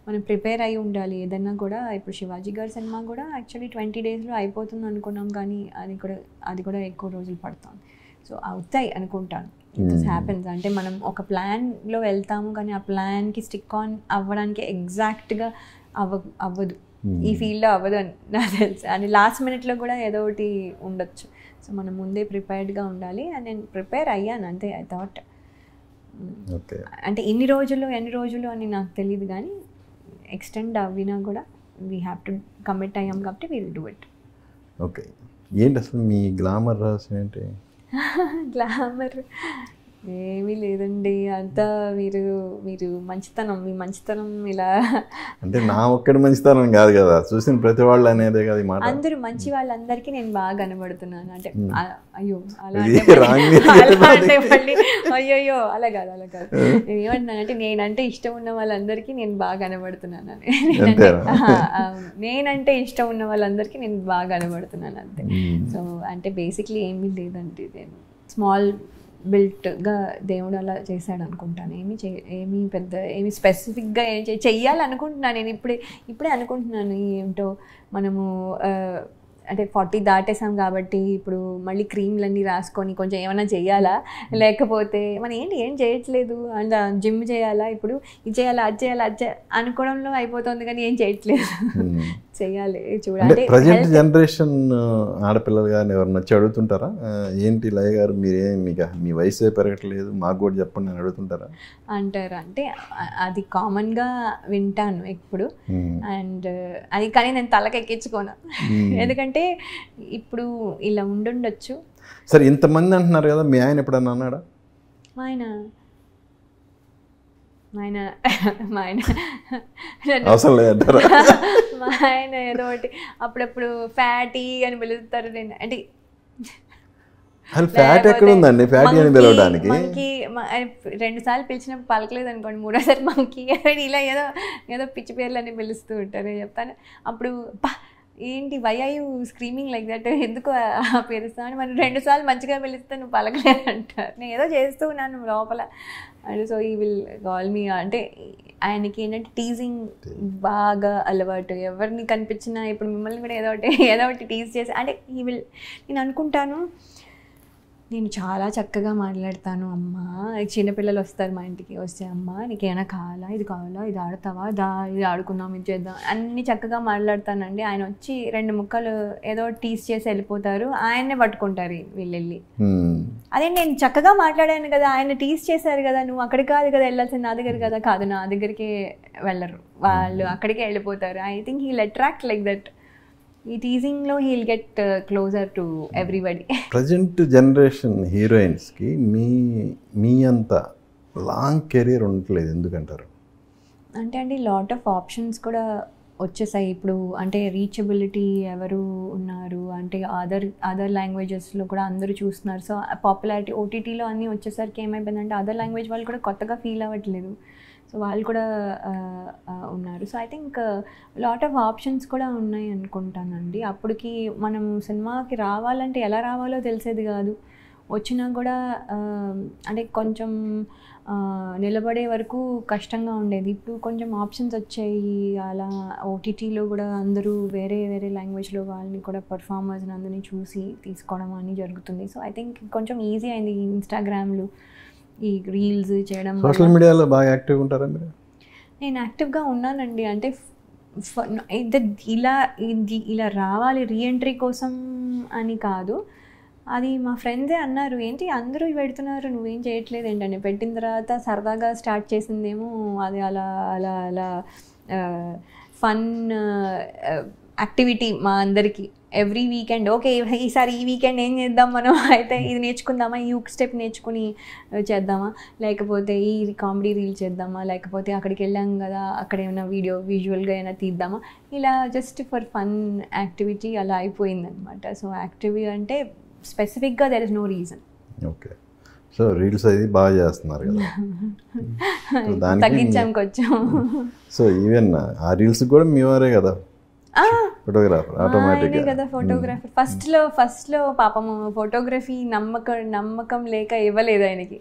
మనం ప్రిపేర్ అయి ఉండాలి ఏదన్నా కూడా. ఇప్పుడు శివాజీ గారి సినిమా కూడా యాక్చువల్లీ 20 daysలో అయిపోతుంది అనుకున్నాం, కానీ అది కూడా ఎక్కువ రోజులు పడుతుంది. సో అవుతాయి అనుకుంటాను. It happens. అంటే మనం ఒక ప్లాన్లో వెళ్తాము, కానీ ఆ ప్లాన్కి స్టిక్ ఆన్ అవ్వడానికి ఎగ్జాక్ట్గా అవ్వదు. ఈ ఫీల్డ్లో అవ్వదు అని నాకు తెలుసు. అని లాస్ట్ మినిట్లో కూడా ఏదో ఒకటి ఉండొచ్చు. సో మనం ముందే ప్రిపేర్డ్గా ఉండాలి. అండ్ నేను ప్రిపేర్ అయ్యాను అంతే. ఐ థాట్ అంటే ఎన్ని రోజులు అని నాకు తెలియదు, కానీ ఎక్స్టెండ్ అవ్వినా కూడా వీ హ్యావ్ టు కమిట్ అయ్యాం కాబట్టి we will do it. Okay. ఏంటి అసలు మీ గ్లామర్ రహస్యం ఏంటి? గ్లామర్ ఏమీ లేదండి. అంతా మీరు మంచితనం, మీ మంచితనం ఇలా. అంటే నా ఒక్కడి మంచితనం కాదు కదా, చూసిన ప్రతి వాళ్ళు అనేదే కదా ఈ మాట. అందరూ మంచి వాళ్ళందరికీ నేను బాగా కనబడుతున్నాను. అంటే అయ్యో అలా అంటే మళ్ళీ అయ్యో అలా కాదు నేను ఏమంటున్నానంటే నేనంటే ఇష్టం ఉన్న వాళ్ళందరికీ నేను బాగా కనబడుతున్నాను. నేనంటే ఇష్టం ఉన్న వాళ్ళందరికీ నేను బాగా కనబడుతున్నాను అంతే. సో అంటే బేసిక్లీ ఏమీ లేదండి. నేను స్మాల్ బిల్ట్గా దేవుడు అలా చేశాడు అనుకుంటాను. ఏమీ స్పెసిఫిక్గా ఏం చెయ్యాలనుకుంటున్నాను. నేను ఇప్పుడే అనుకుంటున్నాను ఏంటో మనము అంటే 40 దాటేసాం కాబట్టి ఇప్పుడు మళ్ళీ క్రీమ్లన్నీ రాసుకొని కొంచెం ఏమైనా చేయాలా, లేకపోతే మనం ఏం చేయట్లేదు. అండ్ జిమ్ చేయాలా, ఇప్పుడు ఇది చేయాలా అది చేయాలా అనుకోవడంలో అయిపోతుంది, కానీ ఏం చేయట్లేదు. చెయ్యాలి చూడాలి. ప్రజెంట్ జనరేషన్ ఆడపిల్లలు కానీ ఎవరన్నా వచ్చి అడుగుతుంటారా, ఏంటి లయ గారు మీకు మీ వయసు పెరగట్లేదు మాకు కూడా చెప్పండి అని అడుగుతుంటారా? అంటారు. అంటే అది కామన్గా వింటాను ఎప్పుడు. అండ్ అది కానీ నేను తలకెక్కించుకోను. ఎందుకంటే ఇప్పుడు ఇలా ఉండుండొచ్చు. సరే ఇంతమంది అంటున్నారు కదా, మీ ఆయన ఎప్పుడన్నా అన్నాడా? మా ఆయన అవసరం లేదంటారా? మా ఆయన ఏదో ఒకటి అప్పుడప్పుడు ఫ్యాటీ అని పిలుస్తారు. నేను అంటే ఫ్యాట్ ఎక్కడ ఉందండి ఫ్యాటీ అని పిలవడానికి? మంకీ 2 సార్లు పిలిచినప్పుడు పలకలేదు అనుకోండి, 3వసారి మంకీ ఇలా ఏదో పిచ్చి పేర్లు అని పిలుస్తూ ఉంటారు. నేను చెప్తాను అప్పుడు, ఏంటి why are you screaming like that, ఎందుకు పిలుస్తాను, మరి 2 సార్లు మంచిగా పిలిస్తే నువ్వు పలకలేదు అంటారు. నేను ఏదో చేస్తూ ఉన్నాను లోపల. అండ్ సో ఈ విల్ కాల్ మీ. అంటే ఆయనకి ఏంటంటే టీజింగ్ బాగా అలవాటు. ఎవరిని కనిపించినా ఇప్పుడు మిమ్మల్ని కూడా ఏదో ఒకటి టీజ్ చేసి అంటే నేను అనుకుంటాను నేను చాలా చక్కగా మాట్లాడతాను. అమ్మ చిన్నపిల్లలు వస్తారు మా ఇంటికి, వస్తే అమ్మ నీకేమైనా కావాలా, ఇది కావాలా, ఇది ఆడతావా, ఇది ఆడుకుందాం, ఇది చేద్దాం, అన్నీ చక్కగా మాట్లాడతానండి. ఆయన వచ్చి 2 ముక్కలు ఏదో టీస్ చేసి వెళ్ళిపోతారు. ఆయన్నే పట్టుకుంటారు వీళ్ళు వెళ్ళి. అదే నేను చక్కగా మాట్లాడాను కదా, ఆయన టీస్ చేశారు కదా, నువ్వు అక్కడికి కాదు కదా వెళ్ళాల్సింది, నా దగ్గర కదా, కాదు నా దగ్గరికి వెళ్ళరు వాళ్ళు, అక్కడికే వెళ్ళిపోతారు. I think he'll attract like that. ఈ టీజింగ్లో he'll get closer to everybody. Present generation హీరోయిన్స్కి మీ అంత లాంగ్ కెరీర్ ఉండట్లేదు, ఎందుకంటారు? అంటే అండి లాట్ ఆఫ్ ఆప్షన్స్ కూడా వచ్చేసాయి ఇప్పుడు. అంటే రీచబిలిటీ ఎవరు ఉన్నారు అంటే అదర్ లాంగ్వేజెస్లో కూడా అందరూ చూస్తున్నారు. సో పాపులారిటీ ఓటీటీలో అన్నీ వచ్చేసరికి ఏమైపోయిందంటే అదర్ లాంగ్వేజ్ వాళ్ళు కూడా కొత్తగా ఫీల్ అవ్వట్లేదు. సో వాళ్ళు కూడా ఉన్నారు. So I think lot of options కూడా ఉన్నాయి అనుకుంటానండి. అప్పటికి మనం సినిమాకి రావాలంటే ఎలా రావాలో తెలిసేది కాదు. వచ్చినా కూడా అంటే కొంచెం నిలబడే వరకు కష్టంగా ఉండేది. ఇప్పుడు కొంచెం ఆప్షన్స్ వచ్చాయి. అలా ఓటీటీలో కూడా అందరూ వేరే లాంగ్వేజ్లో వాళ్ళని కూడా పర్ఫార్మర్స్ని అందరినీ చూసి తీసుకోవడం అని జరుగుతుంది. సో ఐ థింక్ కొంచెం ఈజీ అయింది. ఇన్స్టాగ్రామ్లు ఈ రీల్స్ చేయడం. సోషల్ మీడియాలో బాగా యాక్టివ్గా ఉంటారా మీరు? నేను యాక్టివ్గా ఉన్నానండి. అంటే ఇలా రావాలి రీఎంట్రీ కోసం అని కాదు. అది మా ఫ్రెండ్సే అన్నారు, ఏంటి అందరూ పెడుతున్నారు నువ్వేం చేయట్లేదు ఏంటని. పెట్టిన తర్వాత సరదాగా స్టార్ట్ చేసిందేమో అది అలా అలా అలా ఫన్ యాక్టివిటీ మా అందరికీ. ఎవ్రీ వీకెండ్ ఓకే ఈసారి ఈ వీకెండ్ ఏం చేద్దాం మనం, అయితే ఇది నేర్చుకుందామా, ఈ హుక్ స్టెప్ నేర్చుకుని చేద్దామా, లేకపోతే ఈ కామెడీ రీల్ చేద్దామా, లేకపోతే అక్కడికి వెళ్ళాం కదా అక్కడ ఏమైనా విజువల్గా ఏమైనా తీద్దామా, ఇలా జస్ట్ ఫర్ ఫన్ యాక్టివిటీ అలా అయిపోయిందనమాట. సో యాక్టివిటీ అంటే స్పెసిఫిక్గా there is no reason. Okay, so reels అది బాగా చేస్తున్నారు కదా, తగ్గించాం కొంచెం. సో ఈవెన్ ఆ రీల్స్ కూడా మీ వారే కదా ఫోటోగ్రాఫర్, ఆటోమేటిక్గా కదా ఫోటోగ్రాఫర్. ఫస్ట్లో పాపము ఫోటోగ్రఫీ నమ్మకం లేక ఇవ్వలేదు ఆయనకి.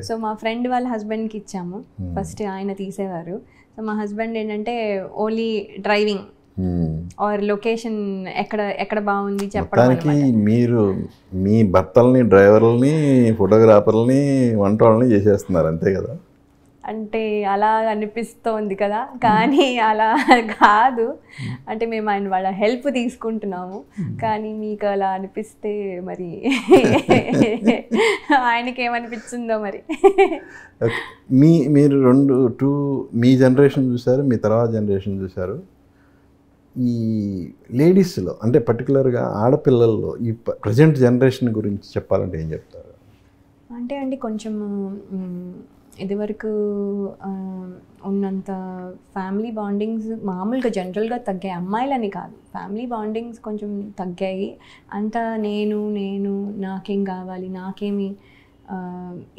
సో మా ఫ్రెండ్ వాళ్ళ హస్బెండ్కి ఇచ్చాము. ఫస్ట్ ఆయన తీసేవారు. సో మా హస్బెండ్ ఏంటంటే ఓన్లీ డ్రైవింగ్ ఆర్ లొకేషన్ ఎక్కడ బాగుంది చెప్పడానికి. మీరు మీ భర్తల్ని, డ్రైవర్లని, ఫోటోగ్రాఫర్లని, వంట వాళ్ళని చేసేస్తున్నారు అంతే కదా. అంటే అలా అనిపిస్తోంది కదా, కానీ అలా కాదు. అంటే మేము ఆయన వాళ్ళ హెల్ప్ తీసుకుంటున్నాము, కానీ మీకు అలా అనిపిస్తే మరి ఆయనకి ఏమనిపించిందో మరి. మీరు మీ జనరేషన్ చూసారు, మీ తర్వాత జనరేషన్ చూసారు. ఈ లేడీస్లో అంటే పర్టికులర్గా ఆడపిల్లల్లో ఈ ప్రజెంట్ జనరేషన్ గురించి చెప్పాలంటే ఏం చెప్తారు? అంటే అండి కొంచెం ఇదివరకు ఉన్నంత ఫ్యామిలీ బాండింగ్స్ మామూలుగా జనరల్గా తగ్గాయి. అమ్మాయిలని కాదు, ఫ్యామిలీ బాండింగ్స్ కొంచెం తగ్గాయి. అంతా నేను నాకేం కావాలి, నాకేమి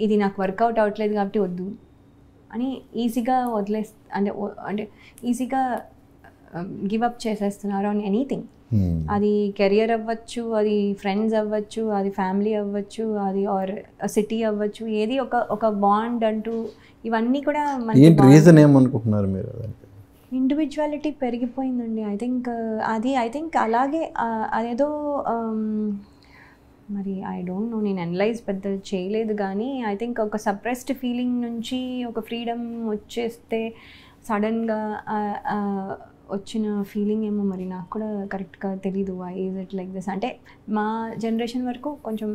ఇది నాకు వర్కౌట్ అవ్వట్లేదు కాబట్టి వద్దు అని ఈజీగా అంటే ఈజీగా గివ్ అప్ చేసేస్తున్నారు ఆన్ ఎనీథింగ్. అది కెరియర్ అవ్వచ్చు, అది ఫ్రెండ్స్ అవ్వచ్చు, అది ఫ్యామిలీ అవ్వచ్చు, అది ఆర్ సిటీ అవ్వచ్చు, ఏది ఒక బాండ్ అంటూ ఇవన్నీ కూడా రీజన్ ఏమనుకుంటున్నారు మీరు? ఇండివిజువాలిటీ పెరిగిపోయిందండి. ఐ థింక్ అలాగే అదేదో మరి ఐ డోంట్ నో, నేను అనలైజ్ పెద్ద చేయలేదు, కానీ ఐ థింక్ ఒక సప్రెస్డ్ ఫీలింగ్ నుంచి ఒక ఫ్రీడమ్ వచ్చేస్తే సడన్గా వచ్చిన ఫీలింగ్ ఏమో మరి నాకు కూడా కరెక్ట్గా తెలీదు. Why is it like this అంటే మా జనరేషన్ వరకు కొంచెం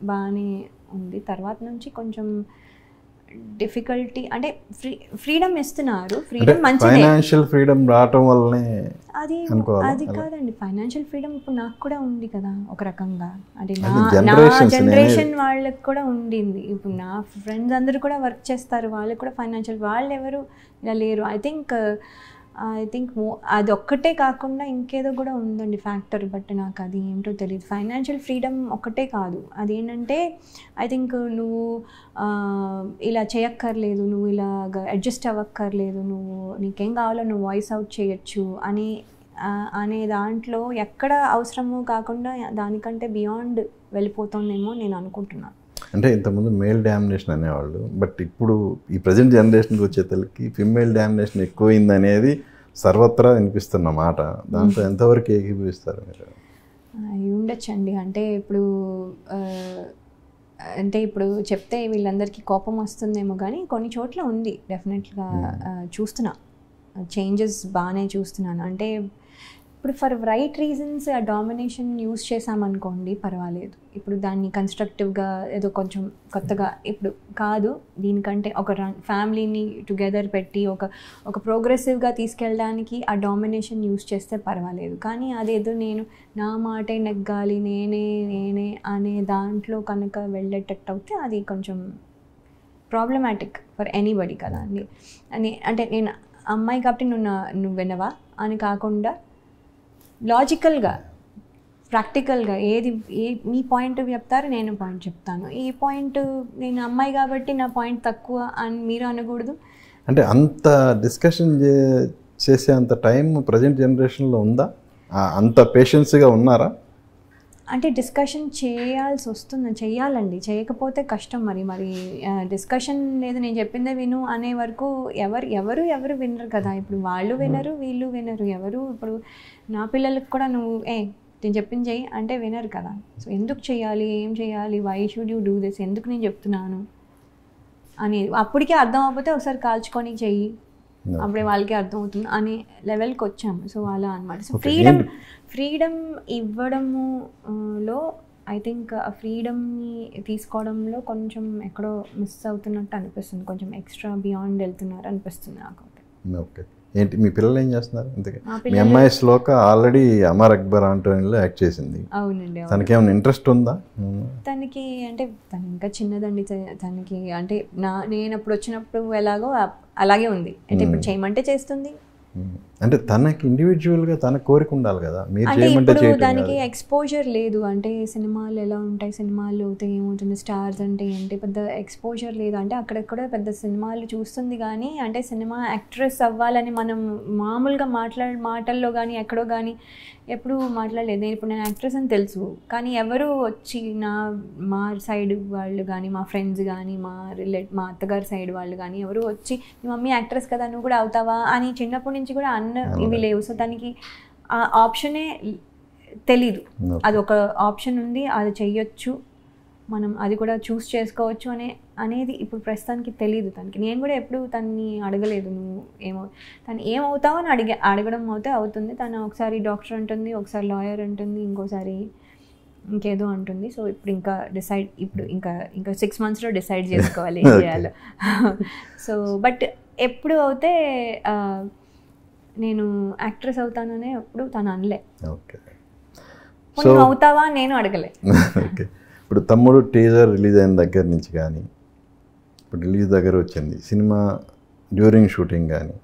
బాగానే ఉంది, తర్వాత నుంచి కొంచెం డిఫికల్టీ. అంటే ఫ్రీడమ్ ఇస్తున్నారు, ఫ్రీడమ్ మంచిదే, ఫైనాన్షియల్ ఫ్రీడమ్ రావటం వల్లనే అది కాదండి. ఫైనాన్షియల్ ఫ్రీడమ్ ఇప్పుడు నాకు కూడా ఉంది కదా ఒక రకంగా. అంటే నా జనరేషన్ వాళ్ళకి కూడా ఉండింది. ఇప్పుడు నా ఫ్రెండ్స్ అందరూ కూడా వర్క్ చేస్తారు, వాళ్ళకి కూడా ఫైనాన్షియల్, వాళ్ళు ఎవరు ఇలా లేరు. ఐ థింక్ అది ఒక్కటే కాకుండా ఇంకేదో కూడా ఉందండి ఫ్యాక్టర్, బట్ నాకు అది ఏంటో తెలియదు. ఫైనాన్షియల్ ఫ్రీడమ్ ఒక్కటే కాదు, అదేంటంటే ఐ థింక్ నువ్వు ఇలా చేయక్కర్లేదు, నువ్వు ఇలాగ అడ్జస్ట్ అవ్వక్కర్లేదు, నీకేం కావాలో నువ్వు వాయిస్ అవుట్ చేయొచ్చు అనే దాంట్లో ఎక్కడ అవసరమో కాకుండా దానికంటే బియాండ్ వెళ్ళిపోతుందేమో నేను అనుకుంటున్నాను. అంటే ఇంతకుముందు మేల్ డామినేషన్ అనేవాళ్ళు, బట్ ఇప్పుడు ఈ ప్రజెంట్ జనరేషన్కి వచ్చేతలకి ఫిమేల్ డామినేషన్ ఎక్కువైంది అనేది సర్వత్రా వినిపిస్తున్న మాట. దాంతో ఎంతవరకు ఏకీభవిస్తారు మీరు? అయి ఉండొచ్చండి. అంటే ఇప్పుడు చెప్తే వీళ్ళందరికీ కోపం వస్తుందేమో, కానీ కొన్ని చోట్ల ఉంది డెఫినెట్గా. చూస్తున్నా చేంజెస్ బాగానే చూస్తున్నాను. అంటే ఇప్పుడు ఫర్ రైట్ రీజన్స్ ఆ డామినేషన్ యూస్ చేసామనుకోండి పర్వాలేదు. ఇప్పుడు దాన్ని కన్స్ట్రక్టివ్గా ఏదో కొంచెం కొత్తగా ఇప్పుడు కాదు, దీనికంటే ఒక ఫ్యామిలీని టుగెదర్ పెట్టి ఒక ప్రోగ్రెసివ్గా తీసుకెళ్ళడానికి ఆ డామినేషన్ యూస్ చేస్తే పర్వాలేదు. కానీ అదేదో నా మాటే నెగ్గాలి, నేనే అనే దాంట్లో కనుక వెళ్ళేటట్టు అవుతే అది కొంచెం ప్రాబ్లమాటిక్ ఫర్ ఎనీబడి కదా అండి. అంటే నేను అమ్మాయి కాబట్టి నువ్వు వినవా అని కాకుండా లాజికల్గా ప్రాక్టికల్గా మీ పాయింట్ చెప్తారు, నేను పాయింట్ చెప్తాను. ఈ పాయింట్ నేను అమ్మాయి కాబట్టి నా పాయింట్ తక్కువ అని మీరు అనకూడదు. అంటే అంత డిస్కషన్ చేసే అంత టైం ప్రజెంట్ జనరేషన్లో ఉందా? అంత పేషెన్స్గా ఉన్నారా? అంటే డిస్కషన్ చేయాలండి, చేయకపోతే కష్టం. మరి డిస్కషన్ లేదు, నేను చెప్పిందే విను అనే వరకు ఎవరు వినరు కదా. ఇప్పుడు వాళ్ళు వినరు, వీళ్ళు వినరు. ఇప్పుడు నా పిల్లలకు కూడా నువ్వు నేను చెప్పింది చెయ్యి అంటే వినరు కదా. సో ఎందుకు చేయాలి, ఏం చేయాలి, why should you do this, ఎందుకు నేను చెప్తున్నాను అనేది అప్పటికే అర్థం అవ్వకపోతే ఒకసారి కాల్చుకొని చెయ్యి అప్పుడే వాళ్ళకి అర్థమవుతుంది అనే లెవెల్కి వచ్చాము. సో అలా అనమాట. సో ఫ్రీడమ్ ఇవ్వడము లో ఐ థింక్ ఆ ఫ్రీడమ్ని తీసుకోవడంలో కొంచెం ఎక్కడో మిస్ అవుతున్నట్టు అనిపిస్తుంది, కొంచెం ఎక్స్ట్రా బియాండ్ వెళ్తున్నారు అనిపిస్తుంది నాకు. ఓకే, ఏంటి మీ పిల్లలు ఏం చేస్తున్నారు? ఇంతకీ మీ అమ్మాయి శ్లోక ఆల్రెడీ అమర్ అక్బర్ ఆంటోనీలో యాక్ట్ చేసింది. అవునండి. తనకి ఏమైనా ఇంట్రెస్ట్ ఉందా? తనకి అంటే తను ఇంకా చిన్నదండి. తనకి అంటే నేను అప్పుడు వచ్చినప్పుడు ఎలాగో అలాగే ఉంది. అంటే ఇప్పుడు చేయమంటే చేస్తుంది. అంటే తనకి ఇండివిజువల్గా తన కోరిక ఉండాలి కదా, మీరు అంటే చేయమంటే ఇప్పుడు చేయటం దానికి కాదు. ఎక్స్పోజర్ లేదు. అంటే సినిమాలు ఎలా ఉంటాయి, సినిమాలు అవుతాయి ఏమవుతుంది, స్టార్స్ అంటే ఏంటి, పెద్ద ఎక్స్పోజర్ లేదు. అంటే అక్కడక్కడ పెద్ద సినిమాలు చూస్తుంది కానీ అంటే సినిమా యాక్ట్రెస్ అవ్వాలని మనం మామూలుగా మాటల్లో కానీ ఎక్కడో కానీ ఎప్పుడు మాట్లాడలేదు. ఇప్పుడు నేను యాక్ట్రెస్ అని తెలుసు, కానీ ఎవరు వచ్చి మా సైడ్ వాళ్ళు కానీ మా ఫ్రెండ్స్ కానీ మా అత్తగారి సైడ్ వాళ్ళు కానీ ఎవరు వచ్చి మీ మమ్మీ యాక్ట్రెస్ కదా నువ్వు కూడా అవుతావా అని చిన్నప్పటి నుంచి కూడా ఇవి లేవు. సో దానికి ఆ ఆప్షనే తెలీదు. అది ఒక ఆప్షన్ ఉంది, అది చెయ్యొచ్చు, మనం అది కూడా చూస్ చేసుకోవచ్చు అనేది ఇప్పుడు ప్రస్తుతానికి తెలీదు తనకి. నేను కూడా ఎప్పుడు తనని అడగలేదు నువ్వు తను ఏమవుతావు అని అడగడం అవుతుంది. తను ఒకసారి డాక్టర్ అంటుంది, ఒకసారి లాయర్ అంటుంది, ఇంకోసారి ఇంకేదో అంటుంది. సో ఇప్పుడు ఇంకా 6 monthsలో డిసైడ్ చేసుకోవాలి ఏం చేయాలో. సో బట్ ఎప్పుడు అయితే నేను యాక్ట్రెస్ అవుతాననే ఎప్పుడు తను అనలే. ఓకే, నువ్వు అవుతావా నేను అడగలే. ఓకే, ఇప్పుడు తమ్ముడు టీజర్ రిలీజ్ అయిన దగ్గర నుంచి కానీ ఇప్పుడు రిలీజ్ దగ్గర వచ్చింది సినిమా డ్యూరింగ్ షూటింగ్ కానీ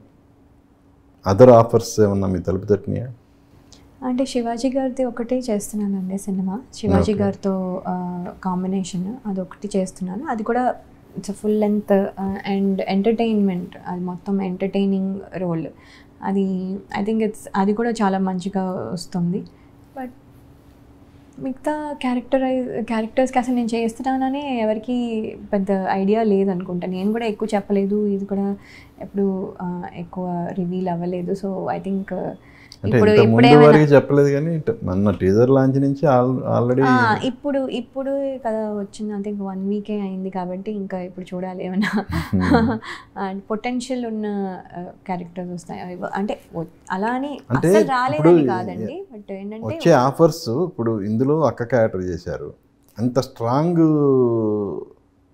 అదర్ ఆఫర్స్ ఏమన్నా మీ తలుపు తట్టినాయా? అంటే శివాజీ గారిది ఒకటి చేస్తున్నానండి సినిమా. శివాజీ గారితో కాంబినేషన్ అదొకటి చేస్తున్నాను. అది కూడా it's full length and entertainment, అది మొత్తం ఎంటర్టైనింగ్ రోల్. అది ఐ థింక్ అది కూడా చాలా మంచిగా వస్తుంది. బట్ మిగతా క్యారెక్టర్స్కి అసలు నేను చేస్తున్నానని ఎవరికి పెద్ద ఐడియా లేదనుకుంటా. నేను కూడా ఎక్కువ చెప్పలేదు, ఇది కూడా ఎప్పుడు ఎక్కువ రివీల్ అవ్వలేదు. సో ఐ థింక్ చెప్పలేదు కానీ మన టీజర్ లాంచ్ నుంచి ఆల్రెడీ ఇప్పుడు కదా వచ్చింది. ఐ థింక్ 1 week అయింది కాబట్టి ఇంకా ఇప్పుడు చూడాలి ఏమైనా పొటెన్షియల్ ఉన్న క్యారెక్టర్స్ వస్తాయి. అంటే అలా అని అసలు రాలేదని కాదండి, బట్ ఏంటంటే వచ్చే ఆఫర్స్ ఇప్పుడు ఇందులో అక్క క్యారెక్టర్ చేశారు, అంత స్ట్రాంగ్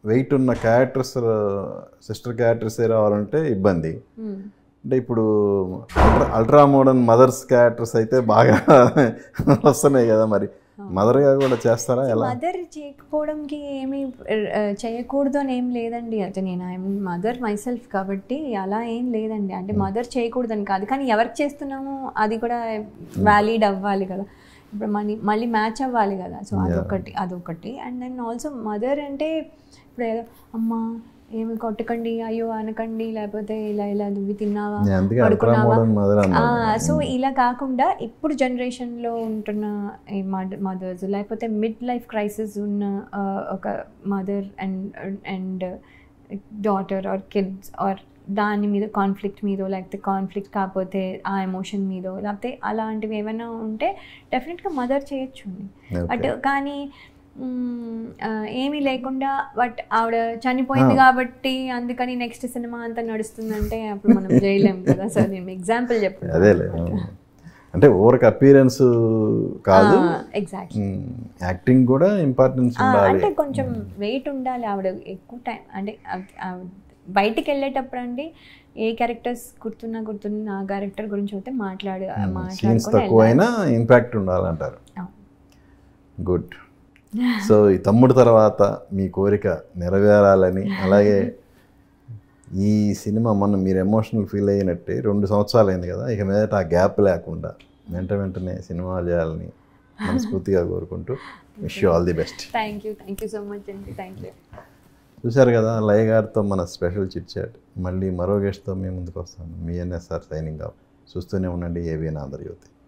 వెయిట్ ఉన్న క్యారెక్టర్స్ సిస్టర్ క్యారెక్టర్స్ రావాలంటే ఇబ్బంది. అంటే ఇప్పుడు అల్ట్రా మోడర్న్ మదర్స్ క్యారెక్టర్స్ అయితే బాగా వస్తున్నాయి కదా, మరి మదర్గా కూడా చేస్తారా? ఎలా మదర్ చేయకపోవడంకి ఏమీ చేయకూడదు అని ఏం లేదండి. అయితే నేను ఐఎమ్ మదర్ మైసెల్ఫ్ కాబట్టి అలా ఏం లేదండి. అంటే మదర్ చేయకూడదని కాదు, కానీ ఎవరికి చేస్తున్నామో అది కూడా వ్యాలిడ్ అవ్వాలి కదా, ఇప్పుడు మళ్ళీ మ్యాచ్ అవ్వాలి కదా. సో అదొకటి. అండ్ దెన్ ఆల్సో మదర్ అంటే ఇప్పుడు ఏదో అమ్మ ఏమి కొట్టకండి, అయ్యో అనకండి, లేకపోతే ఇలా దువ్వి తిన్నావా పడుకున్నావా, సో ఇలా కాకుండా ఇప్పుడు జనరేషన్లో ఉంటున్న మదర్స్, లేకపోతే మిడ్ లైఫ్ క్రైసిస్ ఉన్న ఒక mother and daughter or kids or దాని మీద కాన్ఫ్లిక్ట్ మీదో, లేకపోతే కాన్ఫ్లిక్ట్ కాకపోతే ఆ ఎమోషన్ మీదో, లేకపోతే అలాంటివి ఏమైనా ఉంటే డెఫినెట్గా మదర్ చేయొచ్చు. బట్ కానీ ఏమీ లేకుండా బట్ ఆవిడ చనిపోయింది కాబట్టి అందుకని నెక్స్ట్ సినిమా అంతా నడుస్తుందంటే అప్పుడు మనం చేయలేము కదా. సో నేను ఎగ్జాంపుల్ చెప్పాను. అదేలే, అంటే ఓవర్కి అపీరెన్స్ కాదు, ఎగ్జాక్ట్లీ యాక్టింగ్ కూడా ఇంపార్టెన్స్ ఉండాలి. అంటే కొంచెం వెయిట్ ఉండాలి ఆవిడ ఎక్కువ టైం. అంటే బయటికి వెళ్ళేటప్పుడు అండి ఏ క్యారెక్టర్స్ గుర్తున్నా ఆ క్యారెక్టర్ గురించి అయితే మాట్లాడుకొని తక్కువైనా ఇంపాక్ట్ ఉండాలంటారు. గుడ్. సో ఈ తమ్ముడు తర్వాత మీ కోరిక నెరవేరాలని, అలాగే ఈ సినిమా మీరు ఎమోషనల్ ఫీల్ అయినట్టే 2 సంవత్సరాలు అయింది కదా, ఇక మీదట ఆ గ్యాప్ లేకుండా వెంటనే సినిమాలు చేయాలని మనస్ఫూర్తిగా కోరుకుంటూ wish you all the best. Thank you so much అండి. Thank you. చూశారు కదా లయ గారితో మన స్పెషల్ చిట్ చాట్. మళ్ళీ మరో గెస్ట్తో మీ ముందుకు వస్తాను. మీ ఎన్ఎస్ఆర్ సైనింగ్ ఆఫ్. చూస్తూనే ఉండండి ఏబిఎన్ ఆంధ్రజ్యోతి.